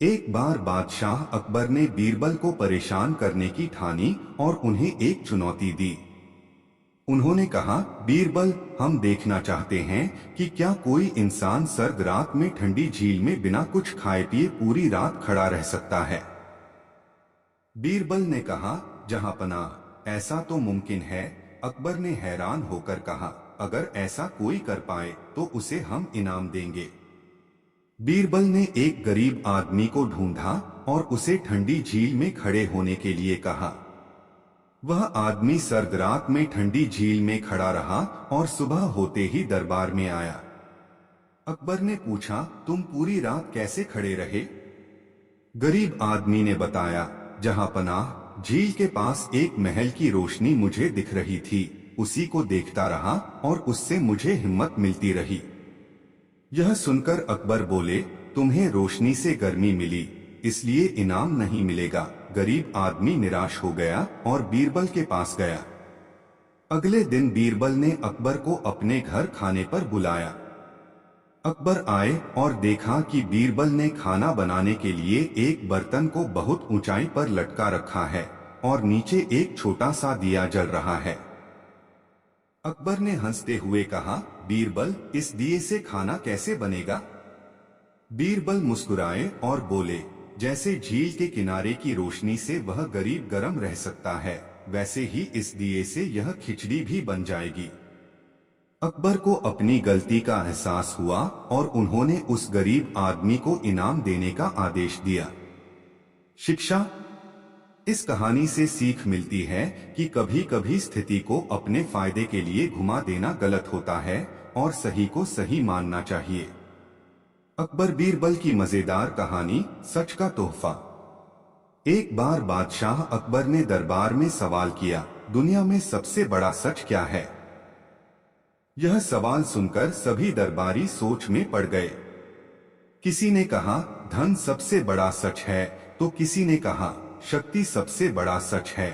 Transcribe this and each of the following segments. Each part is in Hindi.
एक बार बादशाह अकबर ने बीरबल को परेशान करने की ठानी और उन्हें एक चुनौती दी। उन्होंने कहा, बीरबल, हम देखना चाहते हैं कि क्या कोई इंसान सर्द रात में ठंडी झील में बिना कुछ खाए पिए पूरी रात खड़ा रह सकता है। बीरबल ने कहा, जहांपनाह, ऐसा तो मुमकिन है। अकबर ने हैरान होकर कहा, अगर ऐसा कोई कर पाए तो उसे हम इनाम देंगे। बीरबल ने एक गरीब आदमी को ढूंढा और उसे ठंडी झील में खड़े होने के लिए कहा। वह आदमी सर्द रात में ठंडी झील में खड़ा रहा और सुबह होते ही दरबार में आया। अकबर ने पूछा, तुम पूरी रात कैसे खड़े रहे? गरीब आदमी ने बताया, जहांपनाह, झील के पास एक महल की रोशनी मुझे दिख रही थी, उसी को देखता रहा और उससे मुझे हिम्मत मिलती रही। यह सुनकर अकबर बोले, तुम्हें रोशनी से गर्मी मिली, इसलिए इनाम नहीं मिलेगा। गरीब आदमी निराश हो गया और बीरबल के पास गया। अगले दिन बीरबल ने अकबर को अपने घर खाने पर बुलाया। अकबर आए और देखा कि बीरबल ने खाना बनाने के लिए एक बर्तन को बहुत ऊंचाई पर लटका रखा है और नीचे एक छोटा सा दिया जल रहा है। अकबर ने हंसते हुए कहा, बीरबल, इस दिए से खाना कैसे बनेगा? बीरबल मुस्कुराए और बोले, जैसे झील के किनारे की रोशनी से वह गरीब गर्म रह सकता है, वैसे ही इस दिए से यह खिचड़ी भी बन जाएगी। अकबर को अपनी गलती का एहसास हुआ और उन्होंने उस गरीब आदमी को इनाम देने का आदेश दिया। शिक्षा। इस कहानी से सीख मिलती है कि कभी कभी स्थिति को अपने फायदे के लिए घुमा देना गलत होता है और सही को सही मानना चाहिए। अकबर बीरबल की मजेदार कहानी, सच का तोहफा। एक बार बादशाह अकबर ने दरबार में सवाल किया, दुनिया में सबसे बड़ा सच क्या है? यह सवाल सुनकर सभी दरबारी सोच में पड़ गए। किसी ने कहा, धन सबसे बड़ा सच है, तो किसी ने कहा, शक्ति सबसे बड़ा सच है।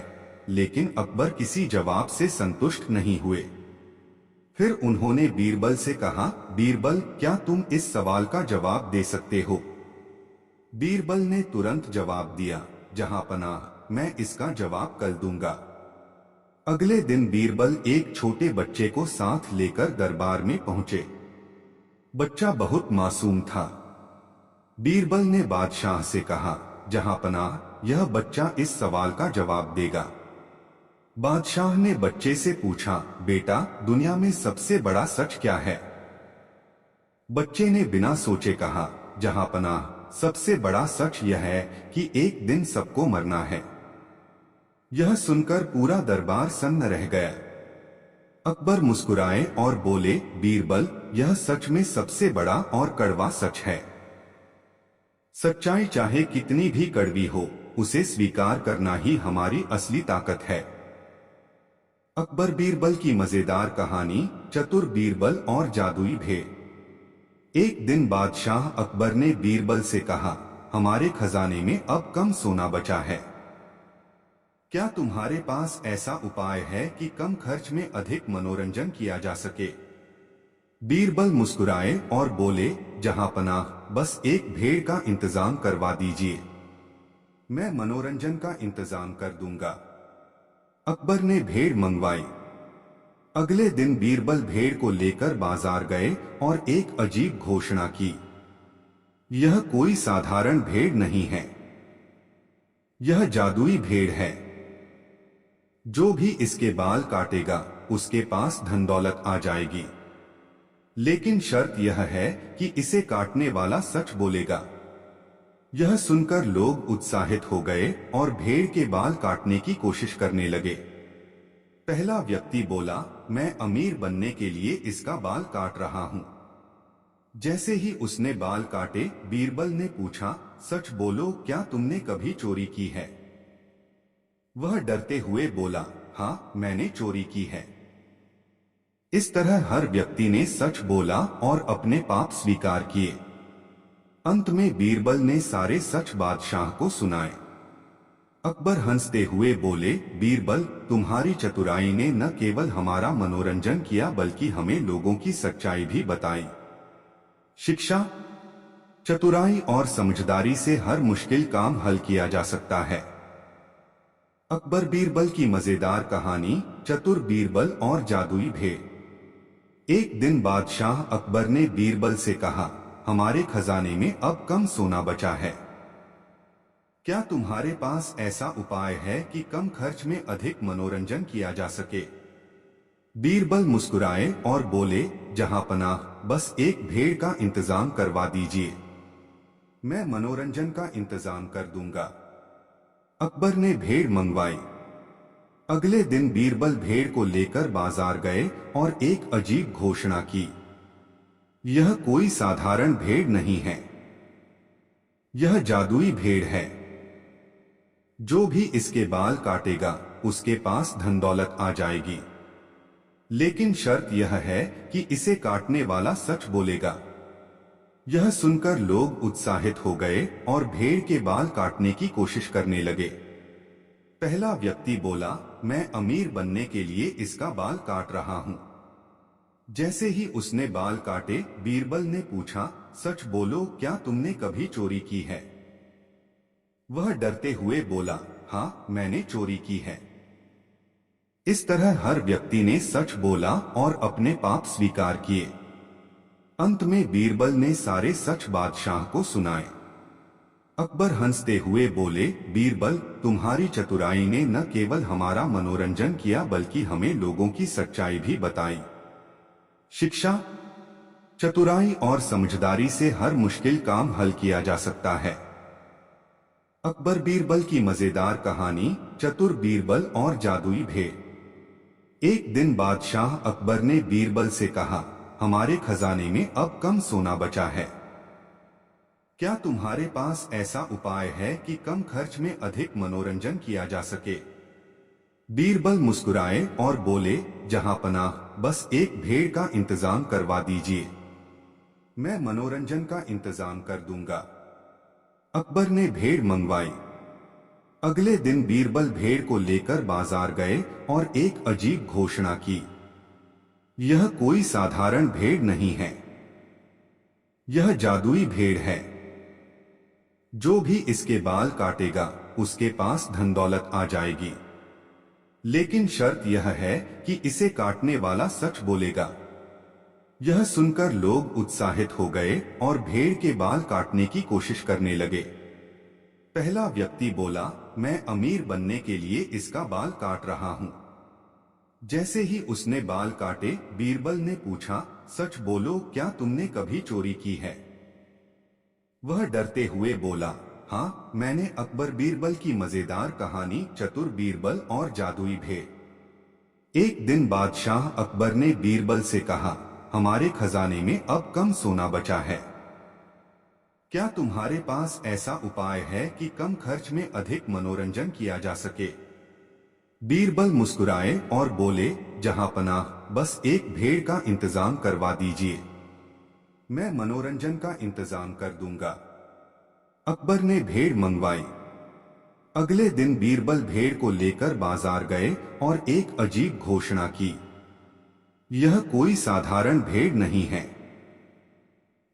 लेकिन अकबर किसी जवाब से संतुष्ट नहीं हुए। फिर उन्होंने बीरबल से कहा, बीरबल, क्या तुम इस सवाल का जवाब दे सकते हो? बीरबल ने तुरंत जवाब दिया, जहांपनाह, मैं इसका जवाब कल दूंगा। अगले दिन बीरबल एक छोटे बच्चे को साथ लेकर दरबार में पहुंचे। बच्चा बहुत मासूम था। बीरबल ने बादशाह से कहा, जहांपनाह, यह बच्चा इस सवाल का जवाब देगा। बादशाह ने बच्चे से पूछा, बेटा, दुनिया में सबसे बड़ा सच क्या है? बच्चे ने बिना सोचे कहा, जहांपनाह, सबसे बड़ा सच यह है कि एक दिन सबको मरना है। यह सुनकर पूरा दरबार सन्न रह गया। अकबर मुस्कुराए और बोले, बीरबल, यह सच में सबसे बड़ा और कड़वा सच है। सच्चाई चाहे कितनी भी कड़वी हो, उसे स्वीकार करना ही हमारी असली ताकत है। अकबर बीरबल की मजेदार कहानी, चतुर बीरबल और जादुई भेड़। एक दिन बादशाह अकबर ने बीरबल से कहा, हमारे खजाने में अब कम सोना बचा है। क्या तुम्हारे पास ऐसा उपाय है कि कम खर्च में अधिक मनोरंजन किया जा सके? बीरबल मुस्कुराए और बोले, जहांपनाह, बस एक भेड़ का इंतजाम करवा दीजिए, मैं मनोरंजन का इंतजाम कर दूंगा। अकबर ने भेड़ मंगवाई। अगले दिन बीरबल भेड़ को लेकर बाजार गए और एक अजीब घोषणा की, यह कोई साधारण भेड़ नहीं है, यह जादुई भेड़ है। जो भी इसके बाल काटेगा, उसके पास धन दौलत आ जाएगी। लेकिन शर्त यह है कि इसे काटने वाला सच बोलेगा। यह सुनकर लोग उत्साहित हो गए और भेड़ के बाल काटने की कोशिश करने लगे। पहला व्यक्ति बोला, मैं अमीर बनने के लिए इसका बाल काट रहा हूं। जैसे ही उसने बाल काटे, बीरबल ने पूछा, सच बोलो, क्या तुमने कभी चोरी की है? वह डरते हुए बोला, हाँ, मैंने चोरी की है। इस तरह हर व्यक्ति ने सच बोला और अपने पाप स्वीकार किए। अंत में बीरबल ने सारे सच बादशाह को सुनाए। अकबर हंसते हुए बोले, बीरबल, तुम्हारी चतुराई ने न केवल हमारा मनोरंजन किया बल्कि हमें लोगों की सच्चाई भी बताई। शिक्षा। चतुराई और समझदारी से हर मुश्किल काम हल किया जा सकता है। अकबर बीरबल की मजेदार कहानी, चतुर बीरबल और जादुई भेड़। एक दिन बादशाह अकबर ने बीरबल से कहा, हमारे खजाने में अब कम सोना बचा है। क्या तुम्हारे पास ऐसा उपाय है कि कम खर्च में अधिक मनोरंजन किया जा सके? बीरबल मुस्कुराए और बोले, जहांपनाह, बस एक भेड़ का इंतजाम करवा दीजिए, मैं मनोरंजन का इंतजाम कर दूंगा। अकबर ने भेड़ मंगवाई। अगले दिन बीरबल भेड़ को लेकर बाजार गए और एक अजीब घोषणा की, यह कोई साधारण भेड़ नहीं है, यह जादुई भेड़ है। जो भी इसके बाल काटेगा उसके पास धन दौलत आ जाएगी, लेकिन शर्त यह है कि इसे काटने वाला सच बोलेगा। यह सुनकर लोग उत्साहित हो गए और भेड़ के बाल काटने की कोशिश करने लगे। पहला व्यक्ति बोला, मैं अमीर बनने के लिए इसका बाल काट रहा हूं। जैसे ही उसने बाल काटे, बीरबल ने पूछा, सच बोलो, क्या तुमने कभी चोरी की है? वह डरते हुए बोला, हाँ, मैंने चोरी की है। इस तरह हर व्यक्ति ने सच बोला और अपने पाप स्वीकार किए। अंत में बीरबल ने सारे सच बादशाह को सुनाए। अकबर हंसते हुए बोले, बीरबल, तुम्हारी चतुराई ने न केवल हमारा मनोरंजन किया बल्कि हमें लोगों की सच्चाई भी बताई। शिक्षा, चतुराई और समझदारी से हर मुश्किल काम हल किया जा सकता है। अकबर बीरबल की मजेदार कहानी, चतुर बीरबल और जादुई भेड़। एक दिन बादशाह अकबर ने बीरबल से कहा, हमारे खजाने में अब कम सोना बचा है। क्या तुम्हारे पास ऐसा उपाय है कि कम खर्च में अधिक मनोरंजन किया जा सके? बीरबल मुस्कुराए और बोले, जहांपनाह, बस एक भेड़ का इंतजाम करवा दीजिए, मैं मनोरंजन का इंतजाम कर दूंगा। अकबर ने भेड़ मंगवाई। अगले दिन बीरबल भेड़ को लेकर बाजार गए और एक अजीब घोषणा की, यह कोई साधारण भेड़ नहीं है, यह जादुई भेड़ है। जो भी इसके बाल काटेगा उसके पास धन दौलत आ जाएगी, लेकिन शर्त यह है कि इसे काटने वाला सच बोलेगा। यह सुनकर लोग उत्साहित हो गए और भेड़ के बाल काटने की कोशिश करने लगे। पहला व्यक्ति बोला, मैं अमीर बनने के लिए इसका बाल काट रहा हूं। जैसे ही उसने बाल काटे, बीरबल ने पूछा, सच बोलो, क्या तुमने कभी चोरी की है? वह डरते हुए बोला, हाँ, मैंने। अकबर बीरबल की मजेदार कहानी, चतुर बीरबल और जादुई भेड़। एक दिन बादशाह अकबर ने बीरबल से कहा, हमारे खजाने में अब कम सोना बचा है। क्या तुम्हारे पास ऐसा उपाय है कि कम खर्च में अधिक मनोरंजन किया जा सके? बीरबल मुस्कुराए और बोले, जहांपनाह, बस एक भेड़ का इंतजाम करवा दीजिए, मैं मनोरंजन का इंतजाम कर दूंगा। अकबर ने भेड़ मंगवाई। अगले दिन बीरबल भेड़ को लेकर बाजार गए और एक अजीब घोषणा की, यह कोई साधारण भेड़ नहीं है,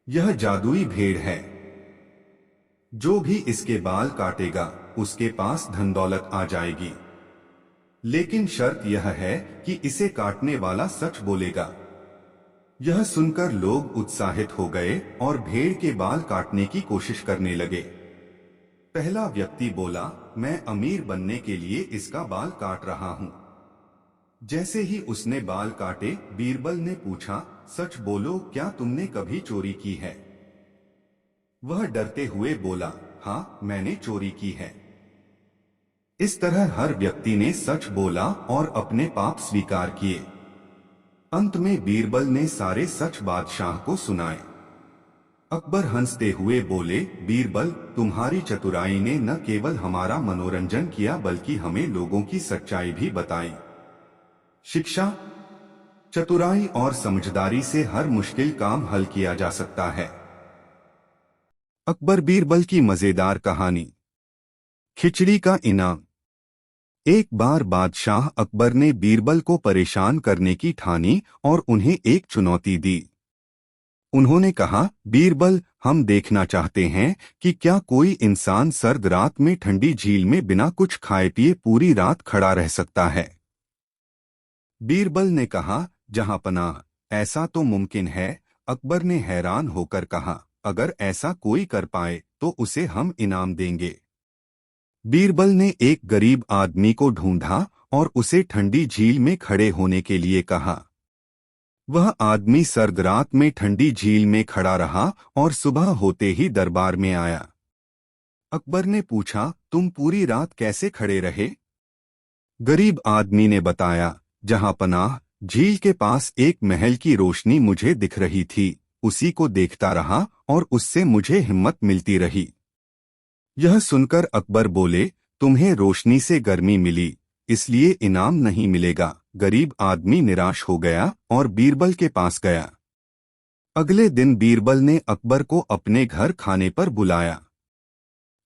यह जादुई भेड़ है। जो भी इसके बाल काटेगा उसके पास धन दौलत आ जाएगी, लेकिन शर्त यह है कि इसे काटने वाला सच बोलेगा। यह सुनकर लोग उत्साहित हो गए और भेड़ के बाल काटने की कोशिश करने लगे। पहला व्यक्ति बोला, मैं अमीर बनने के लिए इसका बाल काट रहा हूं। जैसे ही उसने बाल काटे, बीरबल ने पूछा, सच बोलो, क्या तुमने कभी चोरी की है? वह डरते हुए बोला, हाँ, मैंने चोरी की है। इस तरह हर व्यक्ति ने सच बोला और अपने पाप स्वीकार किए। अंत में बीरबल ने सारे सच बादशाह को सुनाए। अकबर हंसते हुए बोले, बीरबल, तुम्हारी चतुराई ने न केवल हमारा मनोरंजन किया बल्कि हमें लोगों की सच्चाई भी बताई। शिक्षा, चतुराई और समझदारी से हर मुश्किल काम हल किया जा सकता है। अकबर बीरबल की मजेदार कहानी, खिचड़ी का इनाम। एक बार बादशाह अकबर ने बीरबल को परेशान करने की ठानी और उन्हें एक चुनौती दी। उन्होंने कहा, बीरबल, हम देखना चाहते हैं कि क्या कोई इंसान सर्द रात में ठंडी झील में बिना कुछ खाए पिए पूरी रात खड़ा रह सकता है। बीरबल ने कहा, जहां पनाह, ऐसा तो मुमकिन है। अकबर ने हैरान होकर कहा, अगर ऐसा कोई कर पाए तो उसे हम इनाम देंगे। बीरबल ने एक गरीब आदमी को ढूंढा और उसे ठंडी झील में खड़े होने के लिए कहा। वह आदमी सर्द रात में ठंडी झील में खड़ा रहा और सुबह होते ही दरबार में आया। अकबर ने पूछा, तुम पूरी रात कैसे खड़े रहे? गरीब आदमी ने बताया, जहां पनाह, झील के पास एक महल की रोशनी मुझे दिख रही थी, उसी को देखता रहा और उससे मुझे हिम्मत मिलती रही। यह सुनकर अकबर बोले, तुम्हें रोशनी से गर्मी मिली, इसलिए इनाम नहीं मिलेगा। गरीब आदमी निराश हो गया और बीरबल के पास गया। अगले दिन बीरबल ने अकबर को अपने घर खाने पर बुलाया।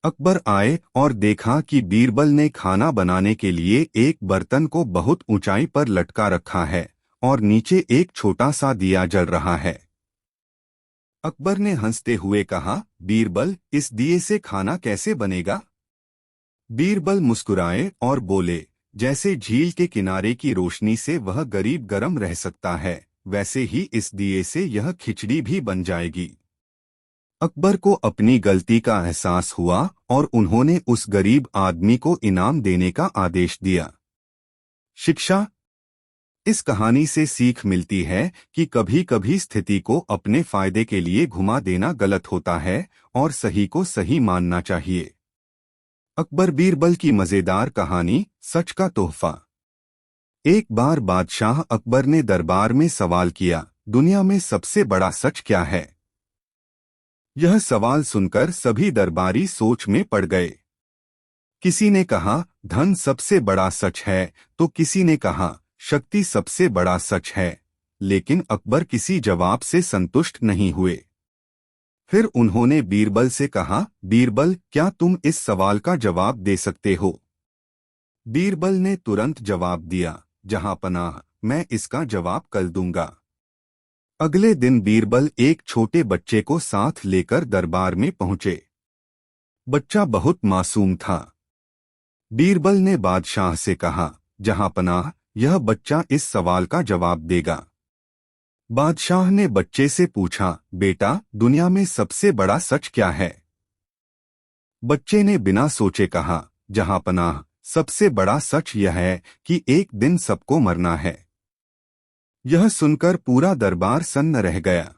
अकबर आए और देखा कि बीरबल ने खाना बनाने के लिए एक बर्तन को बहुत ऊंचाई पर लटका रखा है और नीचे एक छोटा सा दिया जल रहा है। अकबर ने हंसते हुए कहा, बीरबल, इस दिए से खाना कैसे बनेगा? बीरबल मुस्कुराए और बोले, जैसे झील के किनारे की रोशनी से वह गरीब गरम रह सकता है, वैसे ही इस दिए से यह खिचड़ी भी बन जाएगी। अकबर को अपनी गलती का एहसास हुआ और उन्होंने उस गरीब आदमी को इनाम देने का आदेश दिया। शिक्षा। इस कहानी से सीख मिलती है कि कभी कभी स्थिति को अपने फायदे के लिए घुमा देना गलत होता है और सही को सही मानना चाहिए। अकबर बीरबल की मजेदार कहानी, सच का तोहफा। एक बार बादशाह अकबर ने दरबार में सवाल किया, दुनिया में सबसे बड़ा सच क्या है? यह सवाल सुनकर सभी दरबारी सोच में पड़ गए। किसी ने कहा, धन सबसे बड़ा सच है, तो किसी ने कहा, शक्ति सबसे बड़ा सच है, लेकिन अकबर किसी जवाब से संतुष्ट नहीं हुए। फिर उन्होंने बीरबल से कहा, बीरबल, क्या तुम इस सवाल का जवाब दे सकते हो? बीरबल ने तुरंत जवाब दिया, जहां पनाह, मैं इसका जवाब कल दूंगा। अगले दिन बीरबल एक छोटे बच्चे को साथ लेकर दरबार में पहुंचे। बच्चा बहुत मासूम था। बीरबल ने बादशाह से कहा, जहां पनाह, यह बच्चा इस सवाल का जवाब देगा। बादशाह ने बच्चे से पूछा, बेटा, दुनिया में सबसे बड़ा सच क्या है? बच्चे ने बिना सोचे कहा, जहां पनाह, सबसे बड़ा सच यह है कि एक दिन सबको मरना है। यह सुनकर पूरा दरबार सन्न रह गया।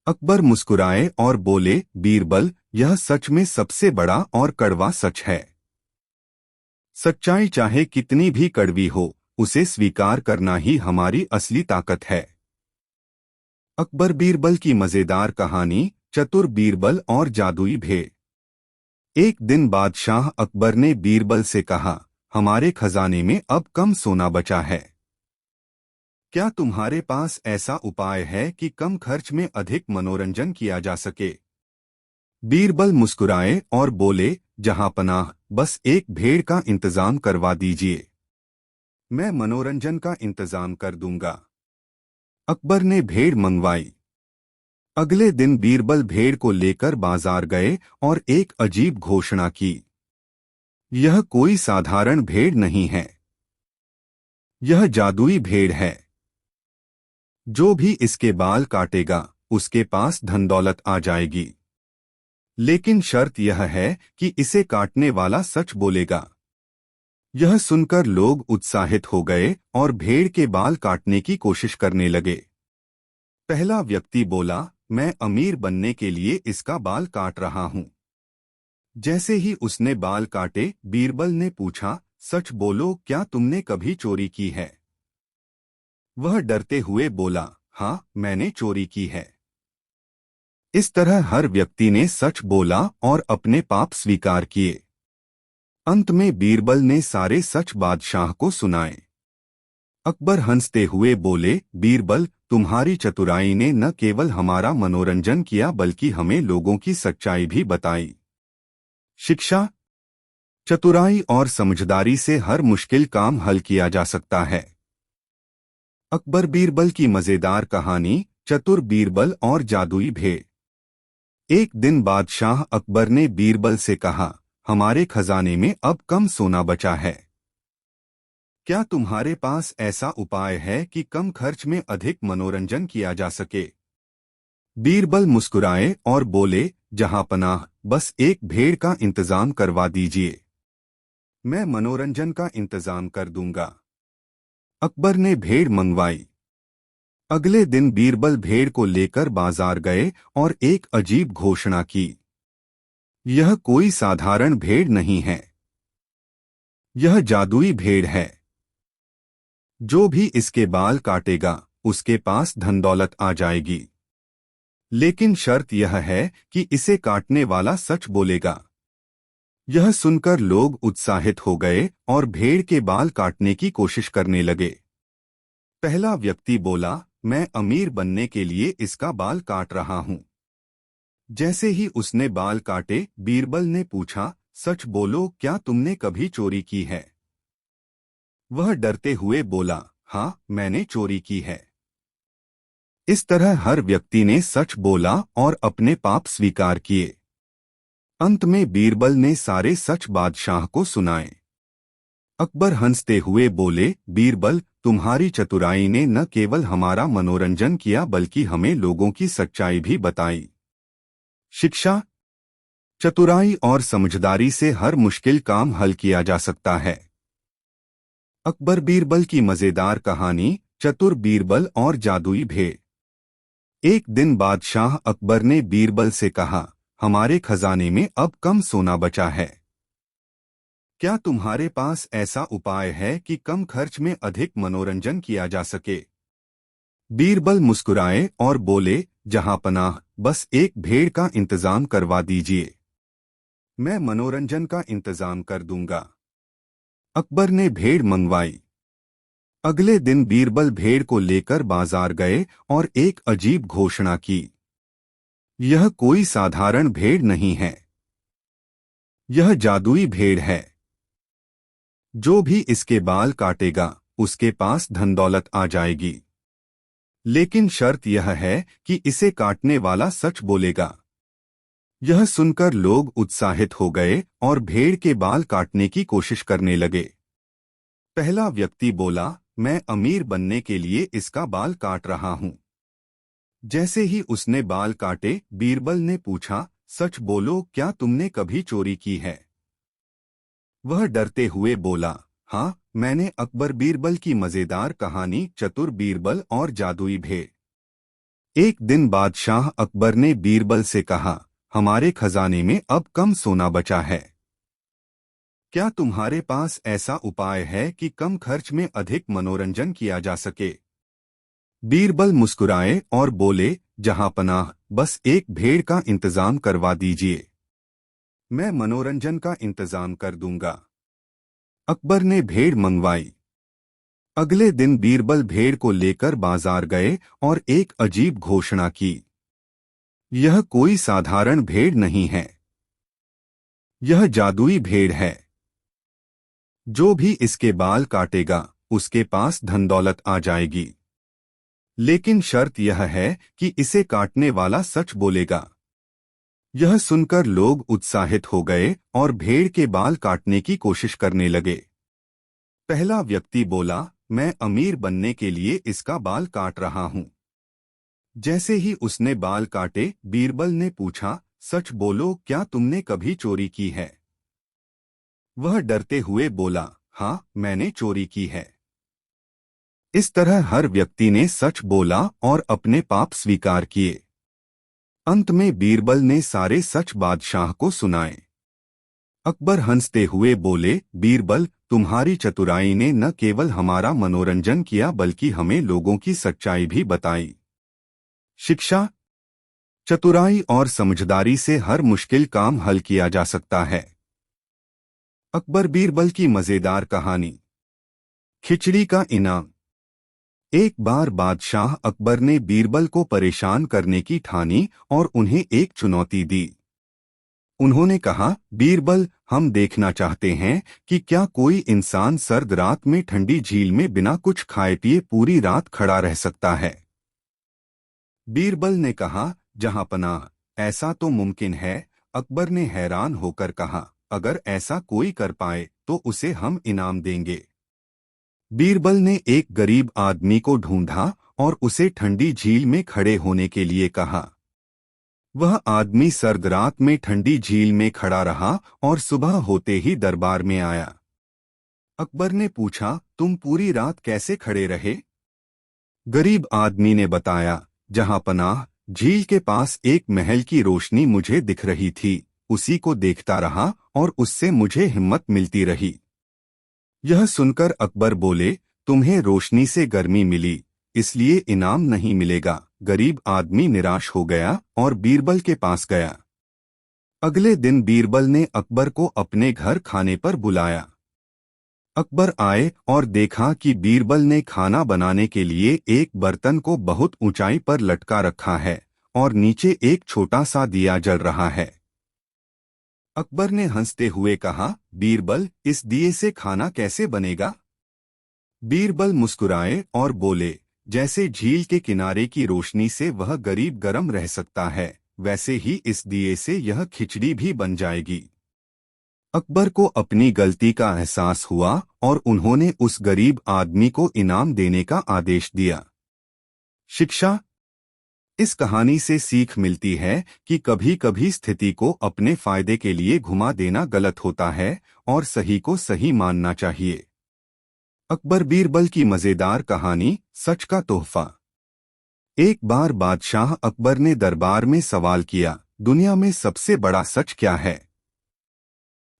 अकबर मुस्कुराए और बोले, बीरबल, यह सच में सबसे बड़ा और कड़वा सच है। सच्चाई चाहे कितनी भी कड़वी हो, उसे स्वीकार करना ही हमारी असली ताकत है। अकबर बीरबल की मजेदार कहानी, चतुर बीरबल और जादुई भेड़। एक दिन बादशाह अकबर ने बीरबल से कहा, हमारे खजाने में अब कम सोना बचा है। क्या तुम्हारे पास ऐसा उपाय है कि कम खर्च में अधिक मनोरंजन किया जा सके? बीरबल मुस्कुराए और बोले, जहां पनाह, बस एक भेड़ का इंतजाम करवा दीजिए, मैं मनोरंजन का इंतजाम कर दूंगा। अकबर ने भेड़ मंगवाई। अगले दिन बीरबल भेड़ को लेकर बाजार गए और एक अजीब घोषणा की, यह कोई साधारण भेड़ नहीं है, यह जादुई भेड़ है। जो भी इसके बाल काटेगा, उसके पास धन दौलत आ जाएगी। लेकिन शर्त यह है कि इसे काटने वाला सच बोलेगा। यह सुनकर लोग उत्साहित हो गए और भेड़ के बाल काटने की कोशिश करने लगे। पहला व्यक्ति बोला, मैं अमीर बनने के लिए इसका बाल काट रहा हूं। जैसे ही उसने बाल काटे, बीरबल ने पूछा, सच बोलो, क्या तुमने कभी चोरी की है? वह डरते हुए बोला, हाँ, मैंने चोरी की है। इस तरह हर व्यक्ति ने सच बोला और अपने पाप स्वीकार किए। अंत में बीरबल ने सारे सच बादशाह को सुनाए। अकबर हंसते हुए बोले, बीरबल, तुम्हारी चतुराई ने न केवल हमारा मनोरंजन किया बल्कि हमें लोगों की सच्चाई भी बताई। शिक्षा। चतुराई और समझदारी से हर मुश्किल काम हल किया जा सकता है। अकबर बीरबल की मजेदार कहानी, चतुर बीरबल और जादुई भेड़। एक दिन बादशाह अकबर ने बीरबल से कहा, हमारे खजाने में अब कम सोना बचा है। क्या तुम्हारे पास ऐसा उपाय है कि कम खर्च में अधिक मनोरंजन किया जा सके? बीरबल मुस्कुराए और बोले, जहांपनाह, बस एक भेड़ का इंतजाम करवा दीजिए। मैं मनोरंजन का इंतजाम कर दूंगा। अकबर ने भेड़ मंगवाई। अगले दिन बीरबल भेड़ को लेकर बाजार गए और एक अजीब घोषणा की। यह कोई साधारण भेड़ नहीं है। यह जादुई भेड़ है। जो भी इसके बाल काटेगा, उसके पास धन दौलत आ जाएगी। लेकिन शर्त यह है कि इसे काटने वाला सच बोलेगा। यह सुनकर लोग उत्साहित हो गए और भेड़ के बाल काटने की कोशिश करने लगे। पहला व्यक्ति बोला, मैं अमीर बनने के लिए इसका बाल काट रहा हूं। जैसे ही उसने बाल काटे, बीरबल ने पूछा, सच बोलो, क्या तुमने कभी चोरी की है? वह डरते हुए बोला, हाँ, मैंने चोरी की है। इस तरह हर व्यक्ति ने सच बोला और अपने पाप स्वीकार किए। अंत में बीरबल ने सारे सच बादशाह को सुनाए। अकबर हंसते हुए बोले, बीरबल, तुम्हारी चतुराई ने न केवल हमारा मनोरंजन किया बल्कि हमें लोगों की सच्चाई भी बताई। शिक्षा। चतुराई और समझदारी से हर मुश्किल काम हल किया जा सकता है। अकबर बीरबल की मजेदार कहानी, चतुर बीरबल और जादुई भेड़। एक दिन बादशाह अकबर ने बीरबल से कहा, हमारे खजाने में अब कम सोना बचा है। क्या तुम्हारे पास ऐसा उपाय है कि कम खर्च में अधिक मनोरंजन किया जा सके? बीरबल मुस्कुराए और बोले, जहांपनाह, बस एक भेड़ का इंतजाम करवा दीजिए। मैं मनोरंजन का इंतजाम कर दूंगा। अकबर ने भेड़ मंगवाई। अगले दिन बीरबल भेड़ को लेकर बाजार गए और एक अजीब घोषणा की। यह कोई साधारण भेड़ नहीं है। यह जादुई भेड़ है। जो भी इसके बाल काटेगा, उसके पास धन दौलत आ जाएगी। लेकिन शर्त यह है कि इसे काटने वाला सच बोलेगा। यह सुनकर लोग उत्साहित हो गए और भेड़ के बाल काटने की कोशिश करने लगे। पहला व्यक्ति बोला, मैं अमीर बनने के लिए इसका बाल काट रहा हूं। जैसे ही उसने बाल काटे, बीरबल ने पूछा, सच बोलो, क्या तुमने कभी चोरी की है? वह डरते हुए बोला, हाँ, मैंने। अकबर बीरबल की मजेदार कहानी, चतुर बीरबल और जादुई भेड़। एक दिन बादशाह अकबर ने बीरबल से कहा, हमारे खजाने में अब कम सोना बचा है। क्या तुम्हारे पास ऐसा उपाय है कि कम खर्च में अधिक मनोरंजन किया जा सके? बीरबल मुस्कुराए और बोले, जहांपनाह, बस एक भेड़ का इंतजाम करवा दीजिए। मैं मनोरंजन का इंतजाम कर दूंगा। अकबर ने भेड़ मंगवाई। अगले दिन बीरबल भेड़ को लेकर बाजार गए और एक अजीब घोषणा की। यह कोई साधारण भेड़ नहीं है। यह जादुई भेड़ है। जो भी इसके बाल काटेगा, उसके पास धन दौलत आ जाएगी। लेकिन शर्त यह है कि इसे काटने वाला सच बोलेगा। यह सुनकर लोग उत्साहित हो गए और भेड़ के बाल काटने की कोशिश करने लगे। पहला व्यक्ति बोला, मैं अमीर बनने के लिए इसका बाल काट रहा हूं। जैसे ही उसने बाल काटे, बीरबल ने पूछा, सच बोलो, क्या तुमने कभी चोरी की है? वह डरते हुए बोला, हाँ, मैंने चोरी की है। इस तरह हर व्यक्ति ने सच बोला और अपने पाप स्वीकार किए। अंत में बीरबल ने सारे सच बादशाह को सुनाए। अकबर हंसते हुए बोले, बीरबल, तुम्हारी चतुराई ने न केवल हमारा मनोरंजन किया बल्कि हमें लोगों की सच्चाई भी बताई। शिक्षा। चतुराई और समझदारी से हर मुश्किल काम हल किया जा सकता है। अकबर बीरबल की मजेदार कहानी, खिचड़ी का इनाम। एक बार बादशाह अकबर ने बीरबल को परेशान करने की ठानी और उन्हें एक चुनौती दी। उन्होंने कहा, बीरबल, हम देखना चाहते हैं कि क्या कोई इंसान सर्द रात में ठंडी झील में बिना कुछ खाए पिए पूरी रात खड़ा रह सकता है। बीरबल ने कहा, जहांपनाह, ऐसा तो मुमकिन है? अकबर ने हैरान होकर कहा, अगर ऐसा कोई कर पाए तो उसे हम इनाम देंगे। बीरबल ने एक गरीब आदमी को ढूंढा और उसे ठंडी झील में खड़े होने के लिए कहा। वह आदमी सर्द रात में ठंडी झील में खड़ा रहा और सुबह होते ही दरबार में आया। अकबर ने पूछा, तुम पूरी रात कैसे खड़े रहे? गरीब आदमी ने बताया, जहां पनाह, झील के पास एक महल की रोशनी मुझे दिख रही थी, उसी को देखता रहा और उससे मुझे हिम्मत मिलती रही। यह सुनकर अकबर बोले, तुम्हें रोशनी से गर्मी मिली, इसलिए इनाम नहीं मिलेगा। गरीब आदमी निराश हो गया और बीरबल के पास गया। अगले दिन बीरबल ने अकबर को अपने घर खाने पर बुलाया। अकबर आए और देखा कि बीरबल ने खाना बनाने के लिए एक बर्तन को बहुत ऊंचाई पर लटका रखा है और नीचे एक छोटा सा दिया जल रहा है। अकबर ने हंसते हुए कहा, बीरबल, इस दिए से खाना कैसे बनेगा? बीरबल मुस्कुराए और बोले, जैसे झील के किनारे की रोशनी से वह गरीब गरम रह सकता है, वैसे ही इस दिए से यह खिचड़ी भी बन जाएगी। अकबर को अपनी गलती का एहसास हुआ और उन्होंने उस गरीब आदमी को इनाम देने का आदेश दिया। शिक्षा। इस कहानी से सीख मिलती है कि कभी कभी स्थिति को अपने फायदे के लिए घुमा देना गलत होता है और सही को सही मानना चाहिए। अकबर बीरबल की मजेदार कहानी, सच का तोहफा। एक बार बादशाह अकबर ने दरबार में सवाल किया, दुनिया में सबसे बड़ा सच क्या है?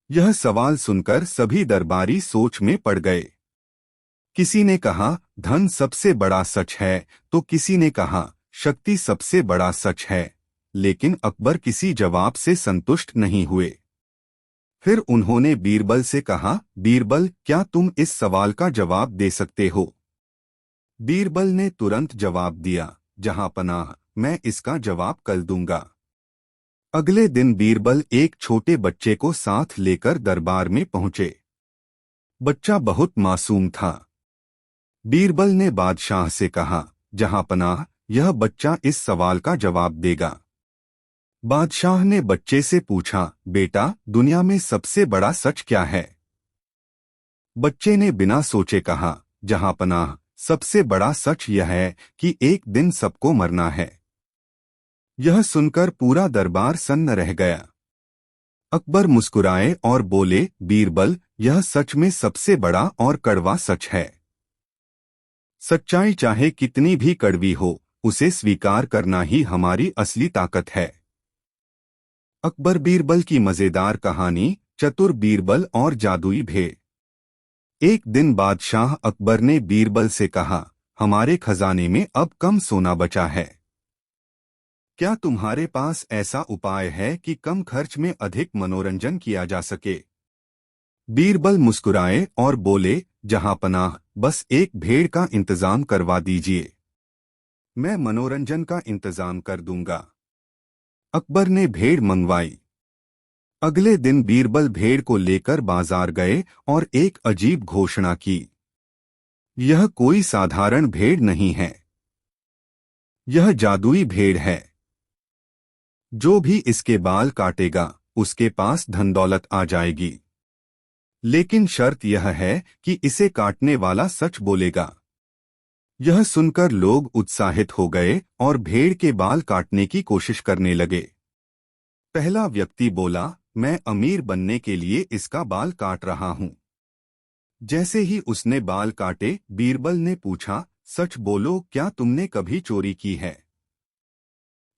यह सवाल सुनकर सभी दरबारी सोच में पड़ गए। किसी ने कहा, धन सबसे बड़ा सच है, तो किसी ने कहा, शक्ति सबसे बड़ा सच है, लेकिन अकबर किसी जवाब से संतुष्ट नहीं हुए। फिर उन्होंने बीरबल से कहा, बीरबल, क्या तुम इस सवाल का जवाब दे सकते हो? बीरबल ने तुरंत जवाब दिया, जहां पनाह, मैं इसका जवाब कल दूंगा। अगले दिन बीरबल एक छोटे बच्चे को साथ लेकर दरबार में पहुंचे। बच्चा बहुत मासूम था। बीरबल ने बादशाह से कहा, जहां पनाह, यह बच्चा इस सवाल का जवाब देगा। बादशाह ने बच्चे से पूछा, बेटा, दुनिया में सबसे बड़ा सच क्या है? बच्चे ने बिना सोचे कहा, जहां पनाह, सबसे बड़ा सच यह है कि एक दिन सबको मरना है। यह सुनकर पूरा दरबार सन्न रह गया। अकबर मुस्कुराए और बोले, बीरबल, यह सच में सबसे बड़ा और कड़वा सच है। सच्चाई चाहे कितनी भी कड़वी हो, उसे स्वीकार करना ही हमारी असली ताकत है। अकबर बीरबल की मजेदार कहानी, चतुर बीरबल और जादुई भेड़। एक दिन बादशाह अकबर ने बीरबल से कहा, हमारे खजाने में अब कम सोना बचा है। क्या तुम्हारे पास ऐसा उपाय है कि कम खर्च में अधिक मनोरंजन किया जा सके? बीरबल मुस्कुराए और बोले, जहां पनाह, बस एक भेड़ का इंतजाम करवा दीजिए, मैं मनोरंजन का इंतजाम कर दूंगा। अकबर ने भेड़ मंगवाई। अगले दिन बीरबल भेड़ को लेकर बाजार गए और एक अजीब घोषणा की, यह कोई साधारण भेड़ नहीं है, यह जादुई भेड़ है। जो भी इसके बाल काटेगा, उसके पास धन दौलत आ जाएगी, लेकिन शर्त यह है कि इसे काटने वाला सच बोलेगा। यह सुनकर लोग उत्साहित हो गए और भेड़ के बाल काटने की कोशिश करने लगे। पहला व्यक्ति बोला, मैं अमीर बनने के लिए इसका बाल काट रहा हूं। जैसे ही उसने बाल काटे, बीरबल ने पूछा, सच बोलो, क्या तुमने कभी चोरी की है?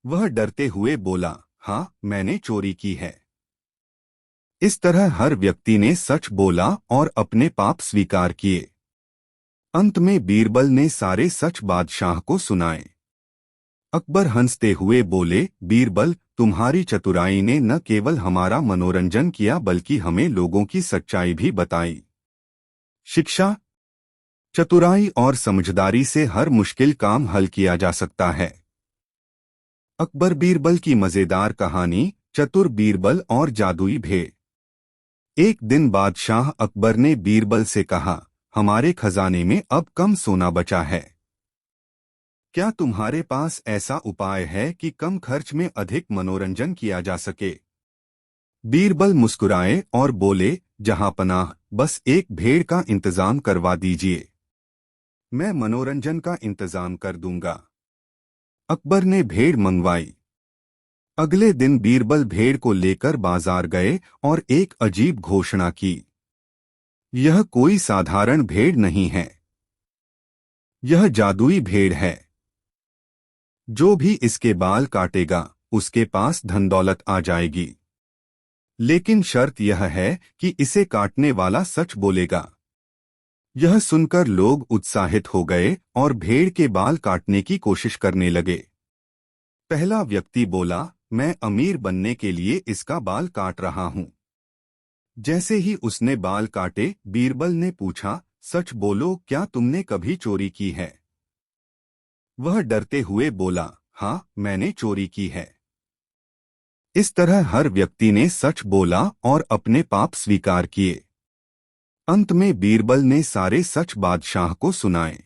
वह डरते हुए बोला, हाँ, मैंने चोरी की है। इस तरह हर व्यक्ति ने सच बोला और अपने पाप स्वीकार किए। अंत में बीरबल ने सारे सच बादशाह को सुनाए। अकबर हंसते हुए बोले, बीरबल, तुम्हारी चतुराई ने न केवल हमारा मनोरंजन किया बल्कि हमें लोगों की सच्चाई भी बताई। शिक्षा। चतुराई और समझदारी से हर मुश्किल काम हल किया जा सकता है। अकबर बीरबल की मजेदार कहानी, चतुर बीरबल और जादुई भेड़। एक दिन बादशाह अकबर ने बीरबल से कहा, हमारे खजाने में अब कम सोना बचा है। क्या तुम्हारे पास ऐसा उपाय है कि कम खर्च में अधिक मनोरंजन किया जा सके? बीरबल मुस्कुराए और बोले, जहां पनाह, बस एक भेड़ का इंतजाम करवा दीजिए। मैं मनोरंजन का इंतजाम कर दूंगा। अकबर ने भेड़ मंगवाई। अगले दिन बीरबल भेड़ को लेकर बाजार गए और एक अजीब घोषणा की। यह कोई साधारण भेड़ नहीं है। यह जादुई भेड़ है। जो भी इसके बाल काटेगा, उसके पास धन दौलत आ जाएगी। लेकिन शर्त यह है कि इसे काटने वाला सच बोलेगा। यह सुनकर लोग उत्साहित हो गए और भेड़ के बाल काटने की कोशिश करने लगे। पहला व्यक्ति बोला, मैं अमीर बनने के लिए इसका बाल काट रहा हूं। जैसे ही उसने बाल काटे, बीरबल ने पूछा, सच बोलो, क्या तुमने कभी चोरी की है? वह डरते हुए बोला, हाँ, मैंने चोरी की है। इस तरह हर व्यक्ति ने सच बोला और अपने पाप स्वीकार किए। अंत में बीरबल ने सारे सच बादशाह को सुनाए।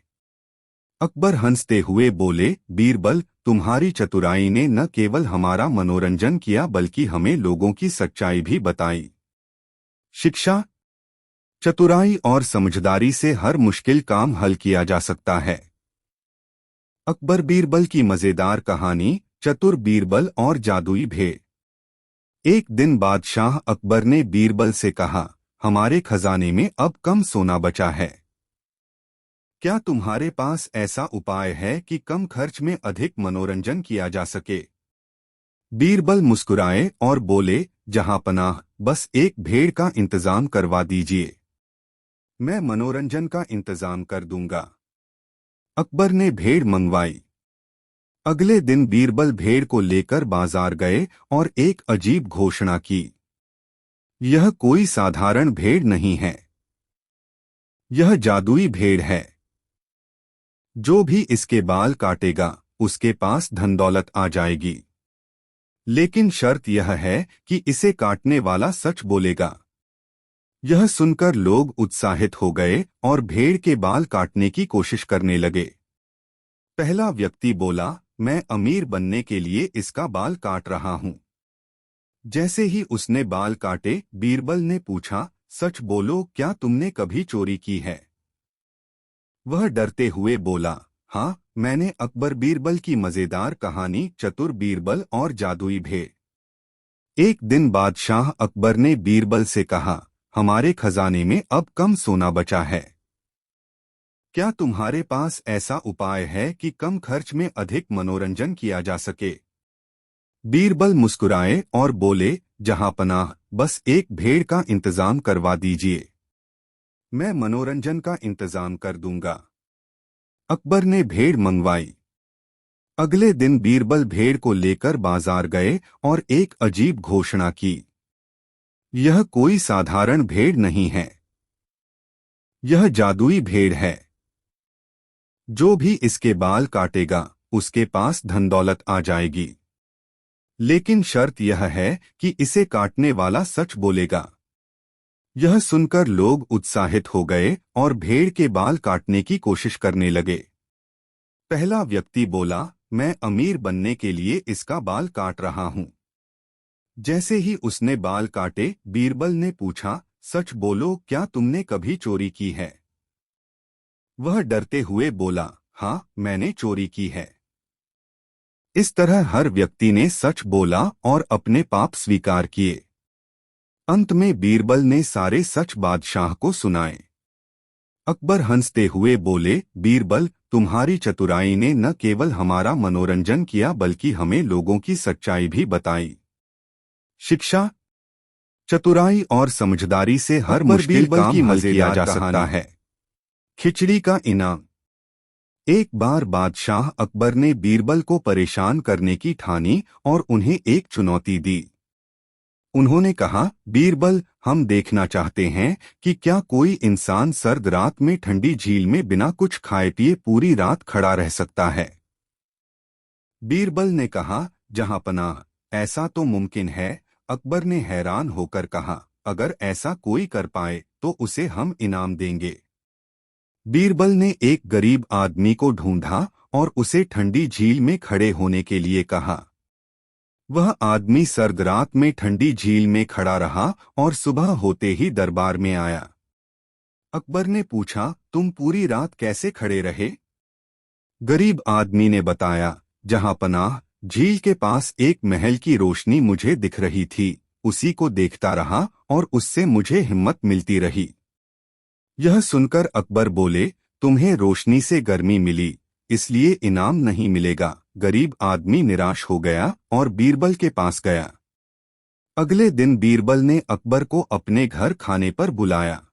अकबर हंसते हुए बोले, बीरबल, तुम्हारी चतुराई ने न केवल हमारा मनोरंजन किया बल्कि हमें लोगों की सच्चाई भी बताई। शिक्षा। चतुराई और समझदारी से हर मुश्किल काम हल किया जा सकता है। अकबर बीरबल की मजेदार कहानी, चतुर बीरबल और जादुई भेड़। एक दिन बादशाह अकबर ने बीरबल से कहा, हमारे खजाने में अब कम सोना बचा है। क्या तुम्हारे पास ऐसा उपाय है कि कम खर्च में अधिक मनोरंजन किया जा सके? बीरबल मुस्कुराए और बोले, जहां पनाह, बस एक भेड़ का इंतजाम करवा दीजिए। मैं मनोरंजन का इंतजाम कर दूंगा। अकबर ने भेड़ मंगवाई। अगले दिन बीरबल भेड़ को लेकर बाजार गए और एक अजीब घोषणा की। यह कोई साधारण भेड़ नहीं है। यह जादुई भेड़ है। जो भी इसके बाल काटेगा, उसके पास धन दौलत आ जाएगी। लेकिन शर्त यह है कि इसे काटने वाला सच बोलेगा। यह सुनकर लोग उत्साहित हो गए और भेड़ के बाल काटने की कोशिश करने लगे। पहला व्यक्ति बोला, मैं अमीर बनने के लिए इसका बाल काट रहा हूं। जैसे ही उसने बाल काटे, बीरबल ने पूछा, सच बोलो, क्या तुमने कभी चोरी की है? वह डरते हुए बोला, हाँ, मैंने। अकबर बीरबल की मजेदार कहानी, चतुर बीरबल और जादुई भेड़। एक दिन बादशाह अकबर ने बीरबल से कहा, हमारे खजाने में अब कम सोना बचा है। क्या तुम्हारे पास ऐसा उपाय है कि कम खर्च में अधिक मनोरंजन किया जा सके? बीरबल मुस्कुराए और बोले, जहां पनाह, बस एक भेड़ का इंतजाम करवा दीजिए। मैं मनोरंजन का इंतजाम कर दूंगा। अकबर ने भेड़ मंगवाई। अगले दिन बीरबल भेड़ को लेकर बाजार गए और एक अजीब घोषणा की। यह कोई साधारण भेड़ नहीं है। यह जादुई भेड़ है। जो भी इसके बाल काटेगा, उसके पास धन दौलत आ जाएगी। लेकिन शर्त यह है कि इसे काटने वाला सच बोलेगा। यह सुनकर लोग उत्साहित हो गए और भेड़ के बाल काटने की कोशिश करने लगे। पहला व्यक्ति बोला, मैं अमीर बनने के लिए इसका बाल काट रहा हूं। जैसे ही उसने बाल काटे, बीरबल ने पूछा, सच बोलो, क्या तुमने कभी चोरी की है? वह डरते हुए बोला, हाँ, मैंने चोरी की है। इस तरह हर व्यक्ति ने सच बोला और अपने पाप स्वीकार किए। अंत में बीरबल ने सारे सच बादशाह को सुनाए। अकबर हंसते हुए बोले, बीरबल, तुम्हारी चतुराई ने न केवल हमारा मनोरंजन किया बल्कि हमें लोगों की सच्चाई भी बताई। शिक्षा। चतुराई और समझदारी से हर मुश्किल काम हल किया जा सकता है। खिचड़ी का इनाम। एक बार बादशाह अकबर ने बीरबल को परेशान करने की ठानी और उन्हें एक चुनौती दी। उन्होंने कहा, बीरबल, हम देखना चाहते हैं कि क्या कोई इंसान सर्द रात में ठंडी झील में बिना कुछ खाए पिए पूरी रात खड़ा रह सकता है। बीरबल ने कहा, जहां पनाह, ऐसा तो मुमकिन है। अकबर ने हैरान होकर कहा, अगर ऐसा कोई कर पाए तो उसे हम इनाम देंगे। बीरबल ने एक गरीब आदमी को ढूंढा और उसे ठंडी झील में खड़े होने के लिए कहा। वह आदमी सर्द रात में ठंडी झील में खड़ा रहा और सुबह होते ही दरबार में आया। अकबर ने पूछा, तुम पूरी रात कैसे खड़े रहे? गरीब आदमी ने बताया, जहां पनाह, झील के पास एक महल की रोशनी मुझे दिख रही थी, उसी को देखता रहा और उससे मुझे हिम्मत मिलती रही। यह सुनकर अकबर बोले, तुम्हें रोशनी से गर्मी मिली, इसलिए इनाम नहीं मिलेगा। गरीब आदमी निराश हो गया और बीरबल के पास गया। अगले दिन बीरबल ने अकबर को अपने घर खाने पर बुलाया।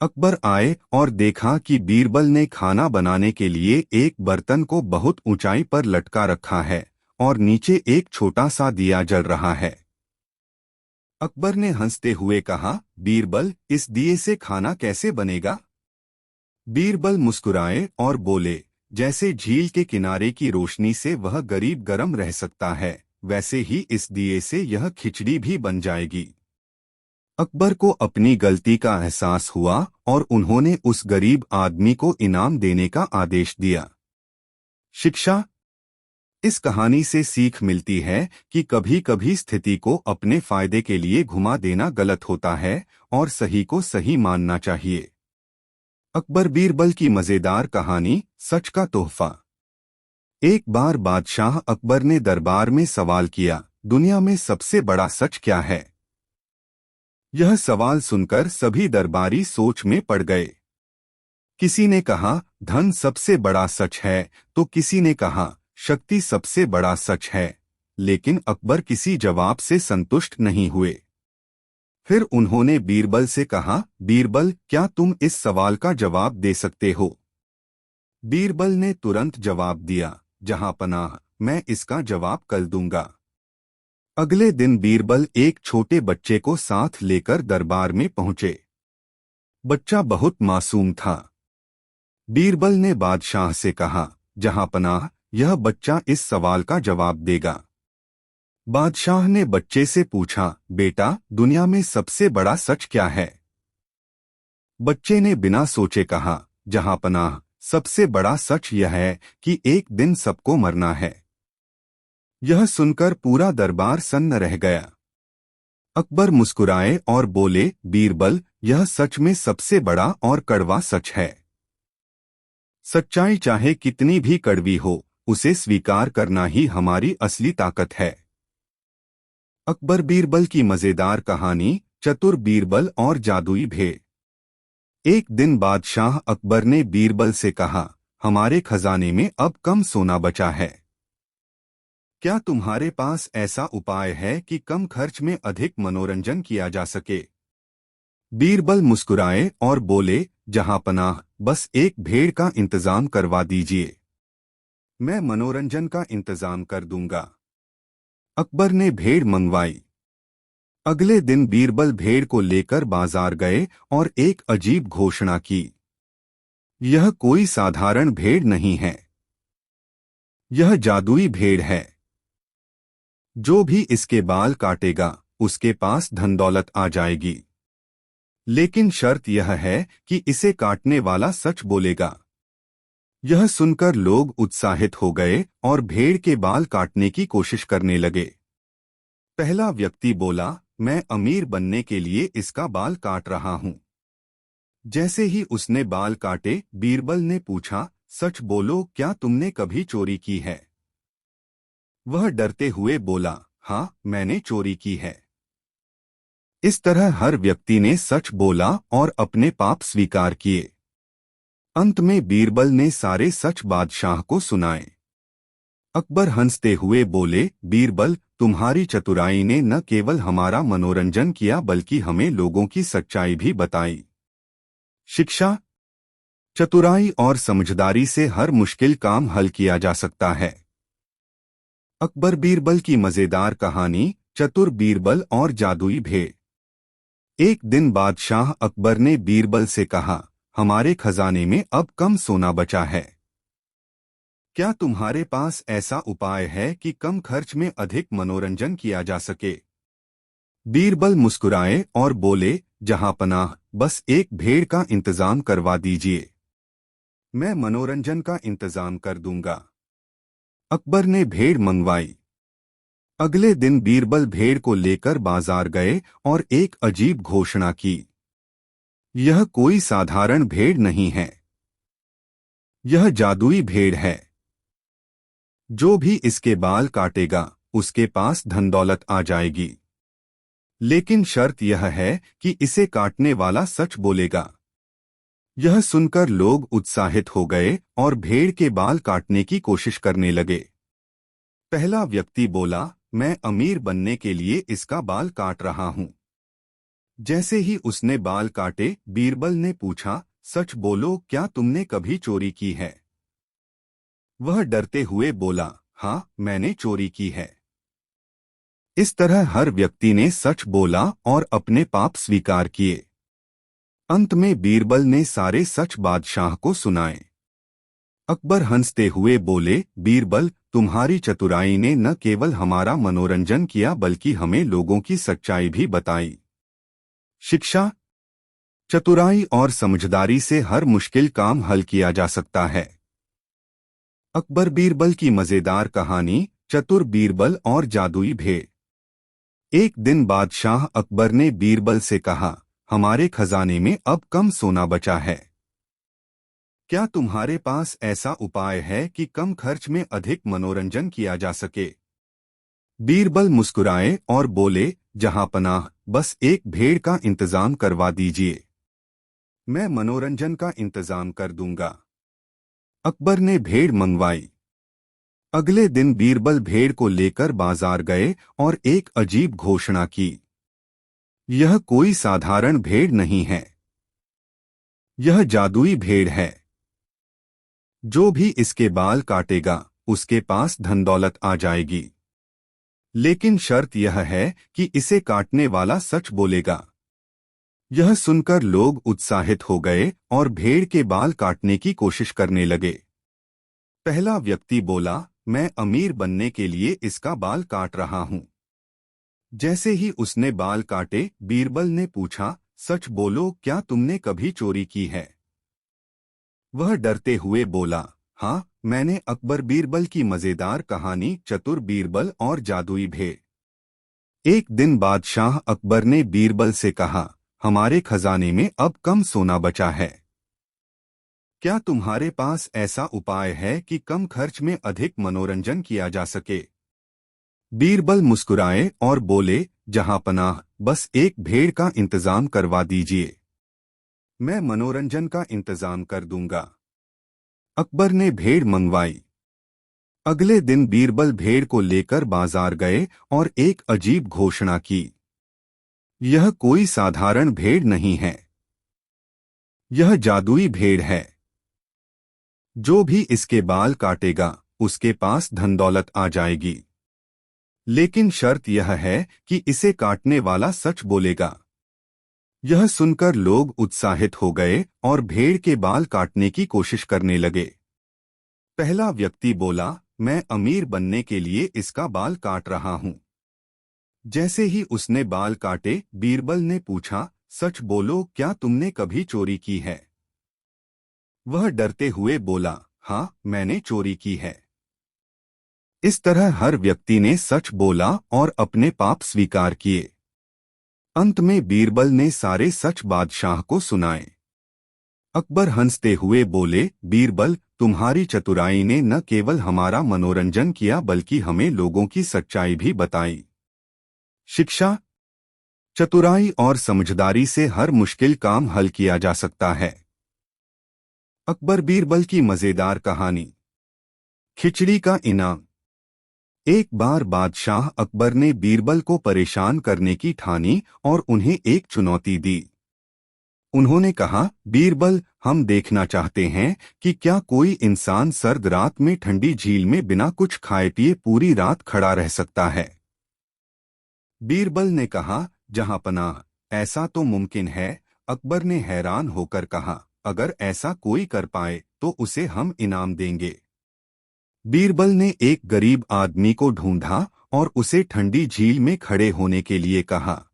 अकबर आए और देखा कि बीरबल ने खाना बनाने के लिए एक बर्तन को बहुत ऊंचाई पर लटका रखा है और नीचे एक छोटा सा दिया जल रहा है। अकबर ने हंसते हुए कहा, बीरबल, इस दिए से खाना कैसे बनेगा? बीरबल मुस्कुराए और बोले, जैसे झील के किनारे की रोशनी से वह गरीब गरम रह सकता है, वैसे ही इस दिए से यह खिचड़ी भी बन जाएगी। अकबर को अपनी गलती का एहसास हुआ और उन्होंने उस गरीब आदमी को इनाम देने का आदेश दिया। शिक्षा। इस कहानी से सीख मिलती है कि कभी कभी स्थिति को अपने फायदे के लिए घुमा देना गलत होता है और सही को सही मानना चाहिए। अकबर बीरबल की मजेदार कहानी, सच का तोहफा। एक बार बादशाह अकबर ने दरबार में सवाल किया, दुनिया में सबसे बड़ा सच क्या है? यह सवाल सुनकर सभी दरबारी सोच में पड़ गए। किसी ने कहा, धन सबसे बड़ा सच है, तो किसी ने कहा, शक्ति सबसे बड़ा सच है। लेकिन अकबर किसी जवाब से संतुष्ट नहीं हुए। फिर उन्होंने बीरबल से कहा, बीरबल, क्या तुम इस सवाल का जवाब दे सकते हो? बीरबल ने तुरंत जवाब दिया, जहां पनाह, मैं इसका जवाब कल दूंगा। अगले दिन बीरबल एक छोटे बच्चे को साथ लेकर दरबार में पहुंचे। बच्चा बहुत मासूम था। बीरबल ने बादशाह से कहा, जहां पनाह, यह बच्चा इस सवाल का जवाब देगा। बादशाह ने बच्चे से पूछा, बेटा, दुनिया में सबसे बड़ा सच क्या है? बच्चे ने बिना सोचे कहा, जहां पनाह, सबसे बड़ा सच यह है कि एक दिन सबको मरना है। यह सुनकर पूरा दरबार सन्न रह गया। अकबर मुस्कुराए और बोले, बीरबल, यह सच में सबसे बड़ा और कड़वा सच है। सच्चाई चाहे कितनी भी कड़वी हो, उसे स्वीकार करना ही हमारी असली ताकत है। अकबर बीरबल की मजेदार कहानी, चतुर बीरबल और जादुई भेड़। एक दिन बादशाह अकबर ने बीरबल से कहा, हमारे खजाने में अब कम सोना बचा है। क्या तुम्हारे पास ऐसा उपाय है कि कम खर्च में अधिक मनोरंजन किया जा सके? बीरबल मुस्कुराए और बोले, जहां पनाह, बस एक भेड़ का इंतजाम करवा दीजिए, मैं मनोरंजन का इंतजाम कर दूंगा। अकबर ने भेड़ मंगवाई। अगले दिन बीरबल भेड़ को लेकर बाजार गए और एक अजीब घोषणा की, यह कोई साधारण भेड़ नहीं है, यह जादुई भेड़ है। जो भी इसके बाल काटेगा, उसके पास धन दौलत आ जाएगी। लेकिन शर्त यह है कि इसे काटने वाला सच बोलेगा। यह सुनकर लोग उत्साहित हो गए और भेड़ के बाल काटने की कोशिश करने लगे। पहला व्यक्ति बोला, मैं अमीर बनने के लिए इसका बाल काट रहा हूं। जैसे ही उसने बाल काटे, बीरबल ने पूछा, सच बोलो, क्या तुमने कभी चोरी की है? वह डरते हुए बोला, हाँ, मैंने चोरी की है। इस तरह हर व्यक्ति ने सच बोला और अपने पाप स्वीकार किए। अंत में बीरबल ने सारे सच बादशाह को सुनाए। अकबर हंसते हुए बोले, बीरबल, तुम्हारी चतुराई ने न केवल हमारा मनोरंजन किया बल्कि हमें लोगों की सच्चाई भी बताई। शिक्षा। चतुराई और समझदारी से हर मुश्किल काम हल किया जा सकता है। अकबर बीरबल की मजेदार कहानी, चतुर बीरबल और जादुई भेड़। एक दिन बादशाह अकबर ने बीरबल से कहा, हमारे खजाने में अब कम सोना बचा है। क्या तुम्हारे पास ऐसा उपाय है कि कम खर्च में अधिक मनोरंजन किया जा सके? बीरबल मुस्कुराए और बोले, जहां पनाह, बस एक भेड़ का इंतजाम करवा दीजिए, मैं मनोरंजन का इंतजाम कर दूंगा। अकबर ने भेड़ मंगवाई। अगले दिन बीरबल भेड़ को लेकर बाजार गए और एक अजीब घोषणा की। यह कोई साधारण भेड़ नहीं है। यह जादुई भेड़ है। जो भी इसके बाल काटेगा उसके पास धन दौलत आ जाएगी। लेकिन शर्त यह है कि इसे काटने वाला सच बोलेगा। यह सुनकर लोग उत्साहित हो गए और भेड़ के बाल काटने की कोशिश करने लगे। पहला व्यक्ति बोला, मैं अमीर बनने के लिए इसका बाल काट रहा हूं। जैसे ही उसने बाल काटे, बीरबल ने पूछा, सच बोलो, क्या तुमने कभी चोरी की है? वह डरते हुए बोला, हाँ, मैंने चोरी की है। इस तरह हर व्यक्ति ने सच बोला और अपने पाप स्वीकार किए। अंत में बीरबल ने सारे सच बादशाह को सुनाए। अकबर हंसते हुए बोले, बीरबल, तुम्हारी चतुराई ने न केवल हमारा मनोरंजन किया बल्कि हमें लोगों की सच्चाई भी बताई। शिक्षा। चतुराई और समझदारी से हर मुश्किल काम हल किया जा सकता है। अकबर बीरबल की मजेदार कहानी, चतुर बीरबल और जादुई भेड़। एक दिन बादशाह अकबर ने बीरबल से कहा, हमारे खजाने में अब कम सोना बचा है। क्या तुम्हारे पास ऐसा उपाय है कि कम खर्च में अधिक मनोरंजन किया जा सके? बीरबल मुस्कुराए और बोले, जहांपनाह, बस एक भेड़ का इंतजाम करवा दीजिए। मैं मनोरंजन का इंतजाम कर दूंगा। अकबर ने भेड़ मंगवाई। अगले दिन बीरबल भेड़ को लेकर बाजार गए और एक अजीब घोषणा की। यह कोई साधारण भेड़ नहीं है। यह जादुई भेड़ है। जो भी इसके बाल काटेगा उसके पास धन दौलत आ जाएगी। लेकिन शर्त यह है कि इसे काटने वाला सच बोलेगा। यह सुनकर लोग उत्साहित हो गए और भेड़ के बाल काटने की कोशिश करने लगे। पहला व्यक्ति बोला, मैं अमीर बनने के लिए इसका बाल काट रहा हूं। जैसे ही उसने बाल काटे, बीरबल ने पूछा, सच बोलो, क्या तुमने कभी चोरी की है? वह डरते हुए बोला, हाँ, मैंने। अकबर बीरबल की मजेदार कहानी, चतुर बीरबल और जादुई भेड़। एक दिन बादशाह अकबर ने बीरबल से कहा, हमारे खजाने में अब कम सोना बचा है। क्या तुम्हारे पास ऐसा उपाय है कि कम खर्च में अधिक मनोरंजन किया जा सके? बीरबल मुस्कुराए और बोले, जहांपनाह, बस एक भेड़ का इंतजाम करवा दीजिए। मैं मनोरंजन का इंतजाम कर दूंगा। अकबर ने भेड़ मंगवाई। अगले दिन बीरबल भेड़ को लेकर बाजार गए और एक अजीब घोषणा की। यह कोई साधारण भेड़ नहीं है। यह जादुई भेड़ है। जो भी इसके बाल काटेगा उसके पास धन दौलत आ जाएगी। लेकिन शर्त यह है कि इसे काटने वाला सच बोलेगा। यह सुनकर लोग उत्साहित हो गए और भेड़ के बाल काटने की कोशिश करने लगे। पहला व्यक्ति बोला, मैं अमीर बनने के लिए इसका बाल काट रहा हूं। जैसे ही उसने बाल काटे, बीरबल ने पूछा, सच बोलो, क्या तुमने कभी चोरी की है? वह डरते हुए बोला, हाँ, मैंने चोरी की है। इस तरह हर व्यक्ति ने सच बोला और अपने पाप स्वीकार किए। अंत में बीरबल ने सारे सच बादशाह को सुनाए। अकबर हंसते हुए बोले, बीरबल, तुम्हारी चतुराई ने न केवल हमारा मनोरंजन किया बल्कि हमें लोगों की सच्चाई भी बताई। शिक्षा। चतुराई और समझदारी से हर मुश्किल काम हल किया जा सकता है। अकबर बीरबल की मजेदार कहानी, खिचड़ी का इनाम। एक बार बादशाह अकबर ने बीरबल को परेशान करने की ठानी और उन्हें एक चुनौती दी। उन्होंने कहा, बीरबल, हम देखना चाहते हैं कि क्या कोई इंसान सर्द रात में ठंडी झील में बिना कुछ खाए पिए पूरी रात खड़ा रह सकता है। बीरबल ने कहा, जहांपनाह, ऐसा तो मुमकिन है। अकबर ने हैरान होकर कहा, अगर ऐसा कोई कर पाए तो उसे हम इनाम देंगे। बीरबल ने एक गरीब आदमी को ढूंढा और उसे ठंडी झील में खड़े होने के लिए कहा।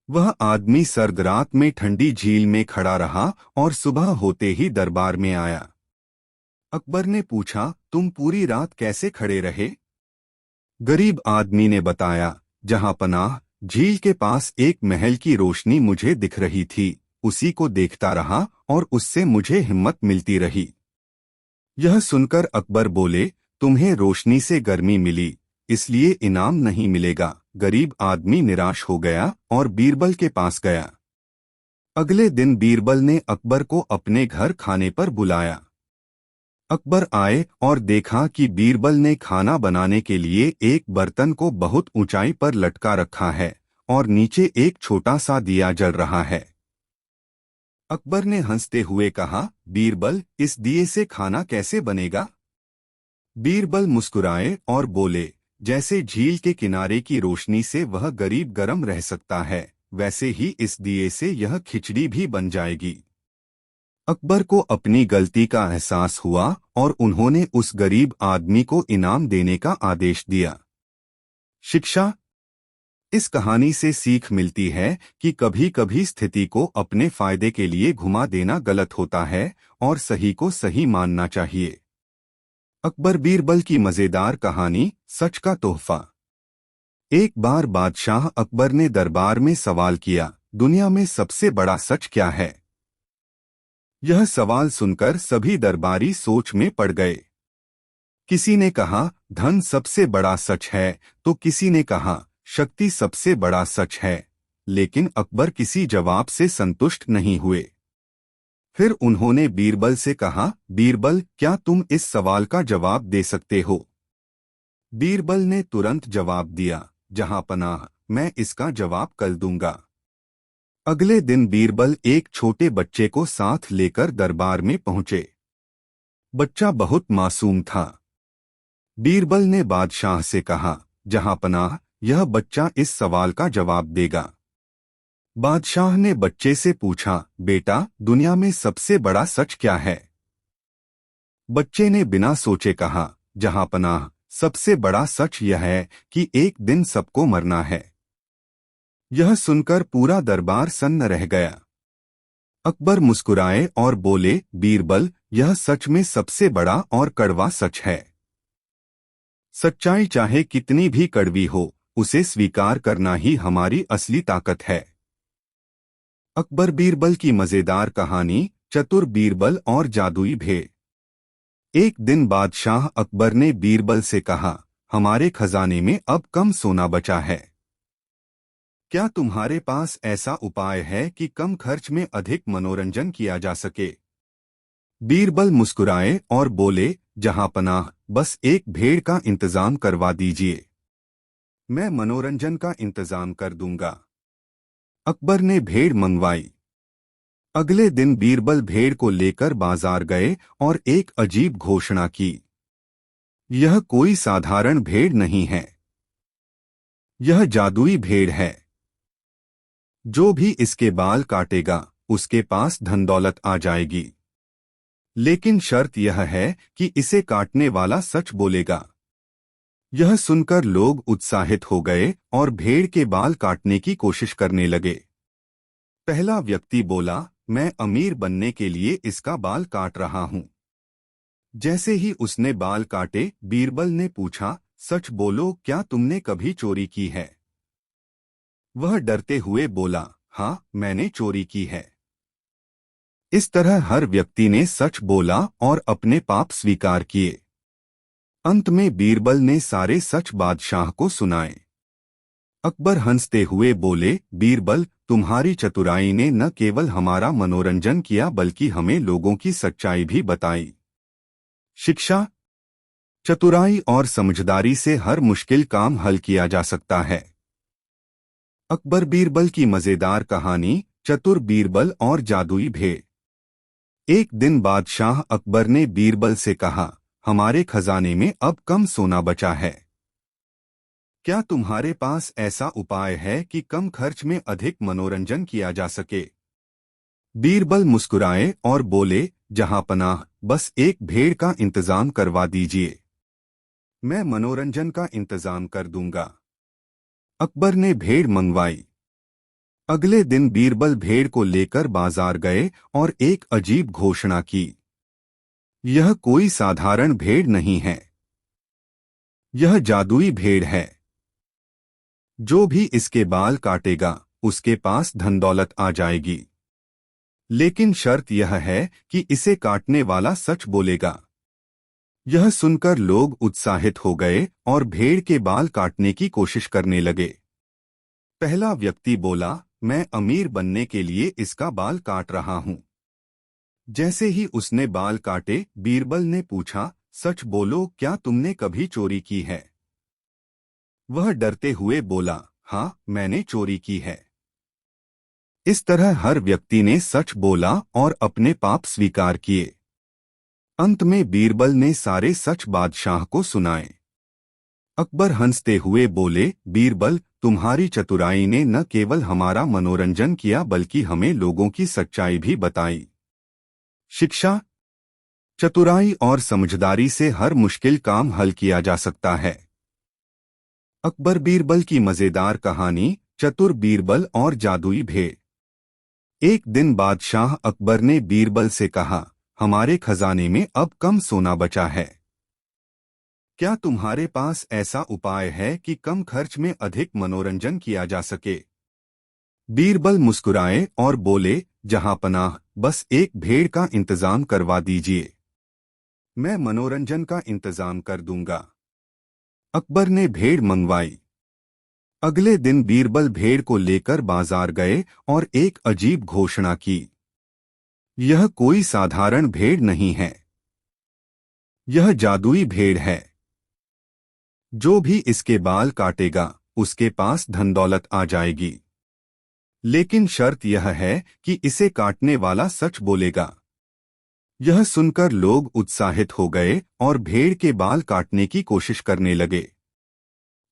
वह आदमी सर्द रात में ठंडी झील में खड़ा रहा और सुबह होते ही दरबार में आया। अकबर ने पूछा, तुम पूरी रात कैसे खड़े रहे? गरीब आदमी ने बताया, जहां पनाह, झील के पास एक महल की रोशनी मुझे दिख रही थी, उसी को देखता रहा और उससे मुझे हिम्मत मिलती रही। यह सुनकर अकबर बोले, तुम्हें रोशनी से गर्मी मिली, इसलिए इनाम नहीं मिलेगा। गरीब आदमी निराश हो गया और बीरबल के पास गया। अगले दिन बीरबल ने अकबर को अपने घर खाने पर बुलाया। अकबर आए और देखा कि बीरबल ने खाना बनाने के लिए एक बर्तन को बहुत ऊंचाई पर लटका रखा है और नीचे एक छोटा सा दिया जल रहा है। अकबर ने हंसते हुए कहा, बीरबल, इस दिए से खाना कैसे बनेगा? बीरबल मुस्कुराए और बोले, जैसे झील के किनारे की रोशनी से वह गरीब गरम रह सकता है, वैसे ही इस दिए से यह खिचड़ी भी बन जाएगी। अकबर को अपनी गलती का एहसास हुआ और उन्होंने उस गरीब आदमी को इनाम देने का आदेश दिया। शिक्षा। इस कहानी से सीख मिलती है कि कभी कभी स्थिति को अपने फायदे के लिए घुमा देना गलत होता है और सही को सही मानना चाहिए। अकबर बीरबल की मजेदार कहानी, सच का तोहफा। एक बार बादशाह अकबर ने दरबार में सवाल किया, दुनिया में सबसे बड़ा सच क्या है? यह सवाल सुनकर सभी दरबारी सोच में पड़ गए। किसी ने कहा, धन सबसे बड़ा सच है, तो किसी ने कहा, शक्ति सबसे बड़ा सच है। लेकिन अकबर किसी जवाब से संतुष्ट नहीं हुए। फिर उन्होंने बीरबल से कहा, बीरबल, क्या तुम इस सवाल का जवाब दे सकते हो? बीरबल ने तुरंत जवाब दिया, जहां पनाह, मैं इसका जवाब कल दूंगा। अगले दिन बीरबल एक छोटे बच्चे को साथ लेकर दरबार में पहुंचे। बच्चा बहुत मासूम था। बीरबल ने बादशाह से कहा, जहां पनाह, यह बच्चा इस सवाल का जवाब देगा। बादशाह ने बच्चे से पूछा, बेटा, दुनिया में सबसे बड़ा सच क्या है? बच्चे ने बिना सोचे कहा, जहां पनाह, सबसे बड़ा सच यह है कि एक दिन सबको मरना है। यह सुनकर पूरा दरबार सन्न रह गया। अकबर मुस्कुराए और बोले, बीरबल, यह सच में सबसे बड़ा और कड़वा सच है। सच्चाई चाहे कितनी भी कड़वी हो, उसे स्वीकार करना ही हमारी असली ताकत है। अकबर बीरबल की मजेदार कहानी, चतुर बीरबल और जादुई भेड़। एक दिन बादशाह अकबर ने बीरबल से कहा, हमारे खजाने में अब कम सोना बचा है। क्या तुम्हारे पास ऐसा उपाय है कि कम खर्च में अधिक मनोरंजन किया जा सके? बीरबल मुस्कुराए और बोले, जहां पनाह, बस एक भेड़ का इंतजाम करवा दीजिए, मैं मनोरंजन का इंतजाम कर दूंगा। अकबर ने भेड़ मंगवाई। अगले दिन बीरबल भेड़ को लेकर बाजार गए और एक अजीब घोषणा की, यह कोई साधारण भेड़ नहीं है, यह जादुई भेड़ है। जो भी इसके बाल काटेगा, उसके पास धन दौलत आ जाएगी। लेकिन शर्त यह है कि इसे काटने वाला सच बोलेगा। यह सुनकर लोग उत्साहित हो गए और भेड़ के बाल काटने की कोशिश करने लगे। पहला व्यक्ति बोला, मैं अमीर बनने के लिए इसका बाल काट रहा हूं। जैसे ही उसने बाल काटे, बीरबल ने पूछा, सच बोलो, क्या तुमने कभी चोरी की है? वह डरते हुए बोला, हाँ, मैंने चोरी की है। इस तरह हर व्यक्ति ने सच बोला और अपने पाप स्वीकार किए। अंत में बीरबल ने सारे सच बादशाह को सुनाए। अकबर हंसते हुए बोले, बीरबल, तुम्हारी चतुराई ने न केवल हमारा मनोरंजन किया बल्कि हमें लोगों की सच्चाई भी बताई। शिक्षा। चतुराई और समझदारी से हर मुश्किल काम हल किया जा सकता है। अकबर बीरबल की मजेदार कहानी, चतुर बीरबल और जादुई भेड़। एक दिन बादशाह अकबर ने बीरबल से कहा, हमारे खजाने में अब कम सोना बचा है। क्या तुम्हारे पास ऐसा उपाय है कि कम खर्च में अधिक मनोरंजन किया जा सके? बीरबल मुस्कुराए और बोले, जहां पनाह, बस एक भेड़ का इंतजाम करवा दीजिए, मैं मनोरंजन का इंतजाम कर दूंगा। अकबर ने भेड़ मंगवाई। अगले दिन बीरबल भेड़ को लेकर बाजार गए और एक अजीब घोषणा की, यह कोई साधारण भेड़ नहीं है, यह जादुई भेड़ है। जो भी इसके बाल काटेगा उसके पास धन दौलत आ जाएगी। लेकिन शर्त यह है कि इसे काटने वाला सच बोलेगा। यह सुनकर लोग उत्साहित हो गए और भेड़ के बाल काटने की कोशिश करने लगे। पहला व्यक्ति बोला, मैं अमीर बनने के लिए इसका बाल काट रहा हूं। जैसे ही उसने बाल काटे, बीरबल ने पूछा, सच बोलो, क्या तुमने कभी चोरी की है? वह डरते हुए बोला, हाँ, मैंने चोरी की है। इस तरह हर व्यक्ति ने सच बोला और अपने पाप स्वीकार किए। अंत में बीरबल ने सारे सच बादशाह को सुनाए। अकबर हंसते हुए बोले, बीरबल, तुम्हारी चतुराई ने न केवल हमारा मनोरंजन किया बल्कि हमें लोगों की सच्चाई भी बताई। शिक्षा। चतुराई और समझदारी से हर मुश्किल काम हल किया जा सकता है। अकबर बीरबल की मजेदार कहानी, चतुर बीरबल और जादुई भेड़। एक दिन बादशाह अकबर ने बीरबल से कहा, हमारे खजाने में अब कम सोना बचा है। क्या तुम्हारे पास ऐसा उपाय है कि कम खर्च में अधिक मनोरंजन किया जा सके? बीरबल मुस्कुराए और बोले, जहांपनाह, बस एक भेड़ का इंतजाम करवा दीजिए। मैं मनोरंजन का इंतजाम कर दूंगा। अकबर ने भेड़ मंगवाई। अगले दिन बीरबल भेड़ को लेकर बाजार गए और एक अजीब घोषणा की। यह कोई साधारण भेड़ नहीं है, यह जादुई भेड़ है। जो भी इसके बाल काटेगा उसके पास धन दौलत आ जाएगी। लेकिन शर्त यह है कि इसे काटने वाला सच बोलेगा। यह सुनकर लोग उत्साहित हो गए और भेड़ के बाल काटने की कोशिश करने लगे।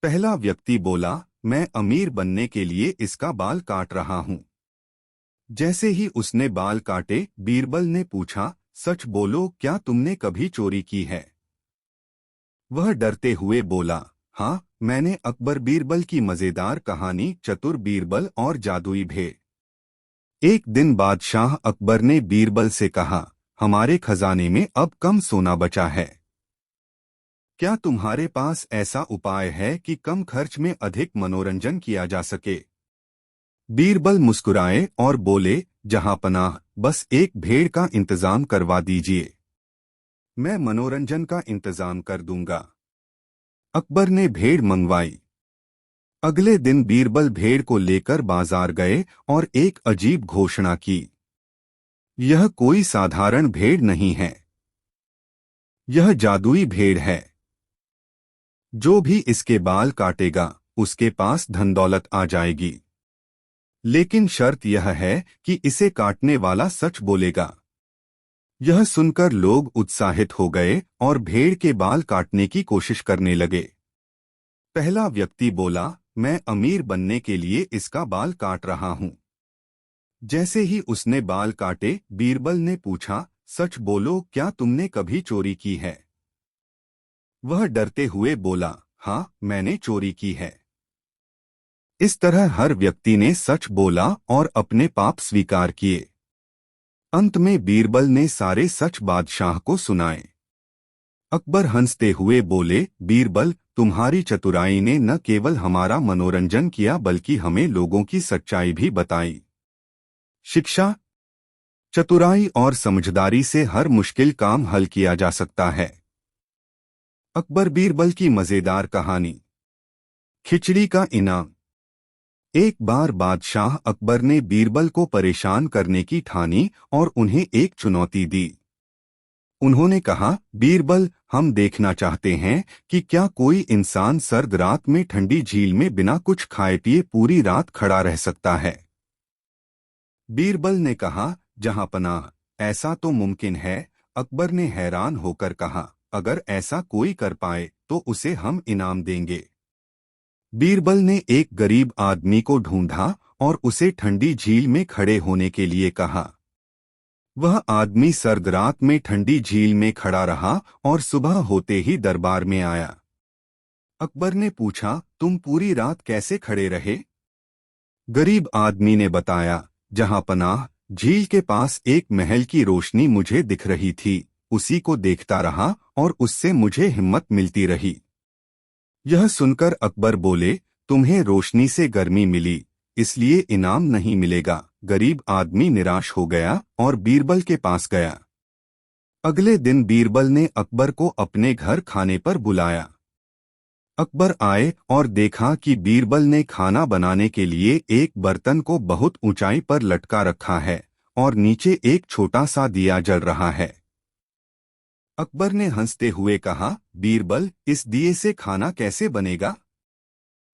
पहला व्यक्ति बोला, मैं अमीर बनने के लिए इसका बाल काट रहा हूं। जैसे ही उसने बाल काटे, बीरबल ने पूछा, सच बोलो, क्या तुमने कभी चोरी की है? वह डरते हुए बोला, हाँ, मैंने। अकबर बीरबल की मजेदार कहानी, चतुर बीरबल और जादुई भेड़। एक दिन बादशाह अकबर ने बीरबल से कहा, हमारे खजाने में अब कम सोना बचा है। क्या तुम्हारे पास ऐसा उपाय है कि कम खर्च में अधिक मनोरंजन किया जा सके? बीरबल मुस्कुराए और बोले, जहांपनाह, बस एक भेड़ का इंतजाम करवा दीजिए। मैं मनोरंजन का इंतजाम कर दूंगा। अकबर ने भेड़ मंगवाई। अगले दिन बीरबल भेड़ को लेकर बाजार गए और एक अजीब घोषणा की। यह कोई साधारण भेड़ नहीं है, यह जादुई भेड़ है। जो भी इसके बाल काटेगा उसके पास धन दौलत आ जाएगी। लेकिन शर्त यह है कि इसे काटने वाला सच बोलेगा। यह सुनकर लोग उत्साहित हो गए और भेड़ के बाल काटने की कोशिश करने लगे। पहला व्यक्ति बोला, मैं अमीर बनने के लिए इसका बाल काट रहा हूं। जैसे ही उसने बाल काटे, बीरबल ने पूछा, सच बोलो, क्या तुमने कभी चोरी की है? वह डरते हुए बोला, हाँ, मैंने चोरी की है। इस तरह हर व्यक्ति ने सच बोला और अपने पाप स्वीकार किए। अंत में बीरबल ने सारे सच बादशाह को सुनाए। अकबर हंसते हुए बोले, बीरबल, तुम्हारी चतुराई ने न केवल हमारा मनोरंजन किया बल्कि हमें लोगों की सच्चाई भी बताई। शिक्षा। चतुराई और समझदारी से हर मुश्किल काम हल किया जा सकता है। अकबर बीरबल की मजेदार कहानी, खिचड़ी का इनाम। एक बार बादशाह अकबर ने बीरबल को परेशान करने की ठानी और उन्हें एक चुनौती दी। उन्होंने कहा, बीरबल, हम देखना चाहते हैं कि क्या कोई इंसान सर्द रात में ठंडी झील में बिना कुछ खाए पिए पूरी रात खड़ा रह सकता है। बीरबल ने कहा, जहांपनाह, ऐसा तो मुमकिन है। अकबर ने हैरान होकर कहा, अगर ऐसा कोई कर पाए तो उसे हम इनाम देंगे। बीरबल ने एक गरीब आदमी को ढूंढा और उसे ठंडी झील में खड़े होने के लिए कहा। वह आदमी सर्द रात में ठंडी झील में खड़ा रहा और सुबह होते ही दरबार में आया। अकबर ने पूछा, तुम पूरी रात कैसे खड़े रहे? गरीब आदमी ने बताया, जहांपनाह, झील के पास एक महल की रोशनी मुझे दिख रही थी, उसी को देखता रहा और उससे मुझे हिम्मत मिलती रही। यह सुनकर अकबर बोले, तुम्हें रोशनी से गर्मी मिली, इसलिए इनाम नहीं मिलेगा। गरीब आदमी निराश हो गया और बीरबल के पास गया। अगले दिन बीरबल ने अकबर को अपने घर खाने पर बुलाया। अकबर आए और देखा कि बीरबल ने खाना बनाने के लिए एक बर्तन को बहुत ऊंचाई पर लटका रखा है और नीचे एक छोटा सा दिया जल रहा है। अकबर ने हंसते हुए कहा, बीरबल, इस दिए से खाना कैसे बनेगा?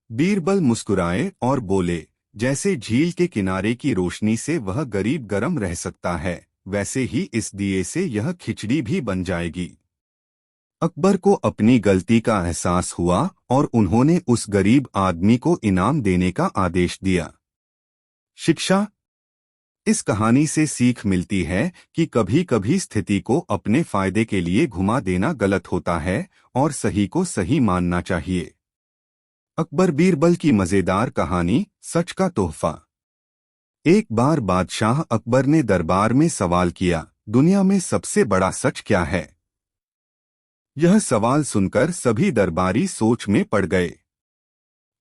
बीरबल मुस्कुराए और बोले, जैसे झील के किनारे की रोशनी से वह गरीब गरम रह सकता है, वैसे ही इस दिए से यह खिचड़ी भी बन जाएगी। अकबर को अपनी गलती का एहसास हुआ और उन्होंने उस गरीब आदमी को इनाम देने का आदेश दिया। शिक्षा। इस कहानी से सीख मिलती है कि कभी कभी स्थिति को अपने फायदे के लिए घुमा देना गलत होता है और सही को सही मानना चाहिए। अकबर बीरबल की मजेदार कहानी, सच का तोहफा। एक बार बादशाह अकबर ने दरबार में सवाल किया, दुनिया में सबसे बड़ा सच क्या है? यह सवाल सुनकर सभी दरबारी सोच में पड़ गए।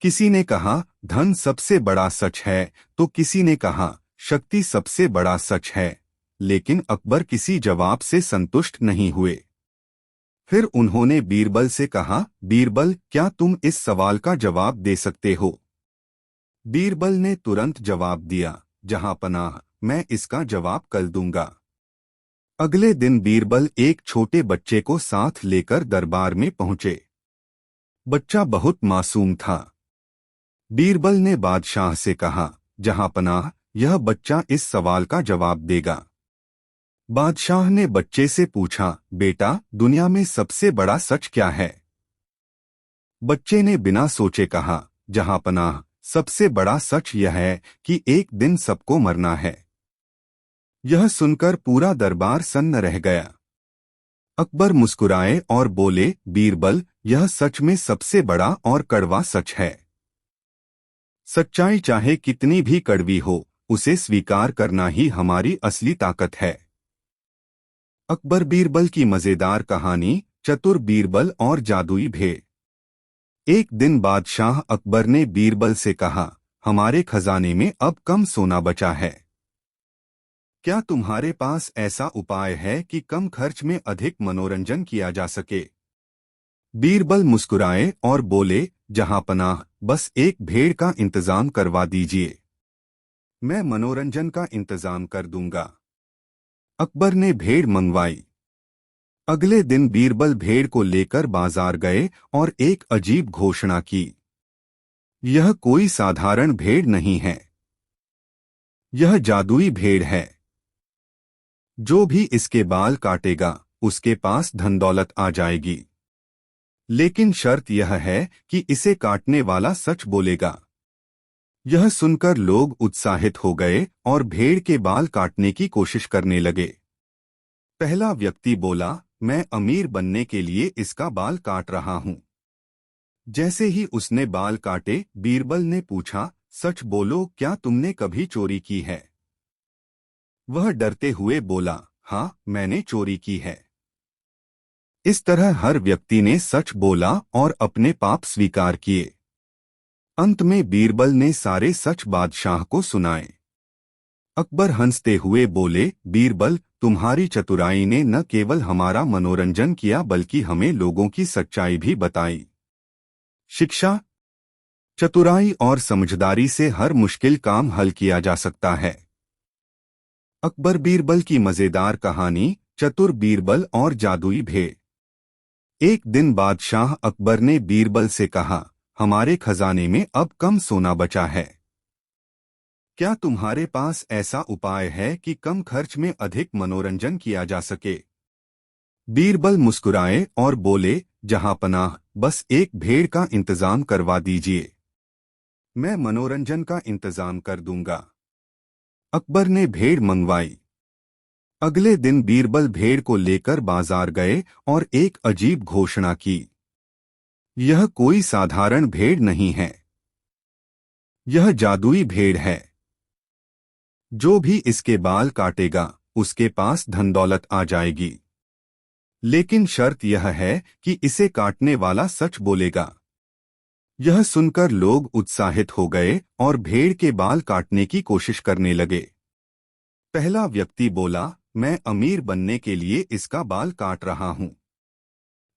किसी ने कहा, धन सबसे बड़ा सच है, तो किसी ने कहा, शक्ति सबसे बड़ा सच है। लेकिन अकबर किसी जवाब से संतुष्ट नहीं हुए। फिर उन्होंने बीरबल से कहा, बीरबल, क्या तुम इस सवाल का जवाब दे सकते हो? बीरबल ने तुरंत जवाब दिया, जहां पनाह, मैं इसका जवाब कल दूंगा। अगले दिन बीरबल एक छोटे बच्चे को साथ लेकर दरबार में पहुंचे। बच्चा बहुत मासूम था। बीरबल ने बादशाह से कहा, जहां पनाह, यह बच्चा इस सवाल का जवाब देगा। बादशाह ने बच्चे से पूछा, बेटा, दुनिया में सबसे बड़ा सच क्या है? बच्चे ने बिना सोचे कहा, जहां पनाह, सबसे बड़ा सच यह है कि एक दिन सबको मरना है। यह सुनकर पूरा दरबार सन्न रह गया। अकबर मुस्कुराए और बोले, बीरबल, यह सच में सबसे बड़ा और कड़वा सच है। सच्चाई चाहे कितनी भी कड़वी हो, उसे स्वीकार करना ही हमारी असली ताकत है। अकबर बीरबल की मजेदार कहानी, चतुर बीरबल और जादुई भेड़। एक दिन बादशाह अकबर ने बीरबल से कहा, हमारे खजाने में अब कम सोना बचा है। क्या तुम्हारे पास ऐसा उपाय है कि कम खर्च में अधिक मनोरंजन किया जा सके? बीरबल मुस्कुराए और बोले, जहां पनाह, बस एक भेड़ का इंतजाम करवा दीजिए, मैं मनोरंजन का इंतजाम कर दूंगा। अकबर ने भेड़ मंगवाई। अगले दिन बीरबल भेड़ को लेकर बाजार गए और एक अजीब घोषणा की, यह कोई साधारण भेड़ नहीं है, यह जादुई भेड़ है। जो भी इसके बाल काटेगा, उसके पास धन दौलत आ जाएगी। लेकिन शर्त यह है कि इसे काटने वाला सच बोलेगा। यह सुनकर लोग उत्साहित हो गए और भेड़ के बाल काटने की कोशिश करने लगे। पहला व्यक्ति बोला, मैं अमीर बनने के लिए इसका बाल काट रहा हूं। जैसे ही उसने बाल काटे, बीरबल ने पूछा, सच बोलो, क्या तुमने कभी चोरी की है? वह डरते हुए बोला, हाँ, मैंने चोरी की है। इस तरह हर व्यक्ति ने सच बोला और अपने पाप स्वीकार किए। अंत में बीरबल ने सारे सच बादशाह को सुनाए। अकबर हंसते हुए बोले, बीरबल, तुम्हारी चतुराई ने न केवल हमारा मनोरंजन किया बल्कि हमें लोगों की सच्चाई भी बताई। शिक्षा। चतुराई और समझदारी से हर मुश्किल काम हल किया जा सकता है। अकबर बीरबल की मजेदार कहानी, चतुर बीरबल और जादुई भेड़। एक दिन बादशाह अकबर ने बीरबल से कहा, हमारे खजाने में अब कम सोना बचा है। क्या तुम्हारे पास ऐसा उपाय है कि कम खर्च में अधिक मनोरंजन किया जा सके? बीरबल मुस्कुराए और बोले, जहां पनाह, बस एक भेड़ का इंतजाम करवा दीजिए, मैं मनोरंजन का इंतजाम कर दूंगा। अकबर ने भेड़ मंगवाई। अगले दिन बीरबल भेड़ को लेकर बाजार गए और एक अजीब घोषणा की, यह कोई साधारण भेड़ नहीं है, यह जादुई भेड़ है। जो भी इसके बाल काटेगा, उसके पास धन दौलत आ जाएगी। लेकिन शर्त यह है कि इसे काटने वाला सच बोलेगा। यह सुनकर लोग उत्साहित हो गए और भेड़ के बाल काटने की कोशिश करने लगे। पहला व्यक्ति बोला, मैं अमीर बनने के लिए इसका बाल काट रहा हूं।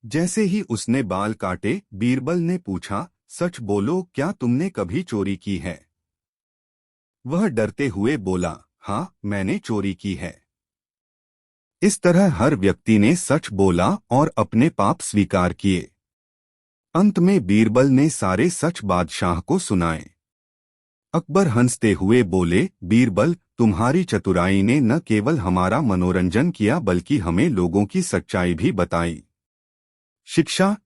जैसे ही उसने बाल काटे, बीरबल ने पूछा, सच बोलो, क्या तुमने कभी चोरी की है? वह डरते हुए बोला, हाँ, मैंने चोरी की है। इस तरह हर व्यक्ति ने सच बोला और अपने पाप स्वीकार किए। अंत में बीरबल ने सारे सच बादशाह को सुनाए। अकबर हंसते हुए बोले, बीरबल, तुम्हारी चतुराई ने न केवल हमारा मनोरंजन किया बल्कि हमें लोगों की सच्चाई भी बताई। शिक्षा,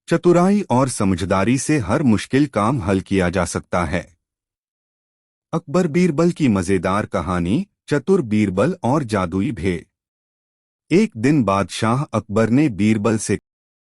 चतुराई और समझदारी से हर मुश्किल काम हल किया जा सकता है। अकबर बीरबल की मजेदार कहानी, चतुर बीरबल और जादुई भेड़। एक दिन बादशाह अकबर ने बीरबल से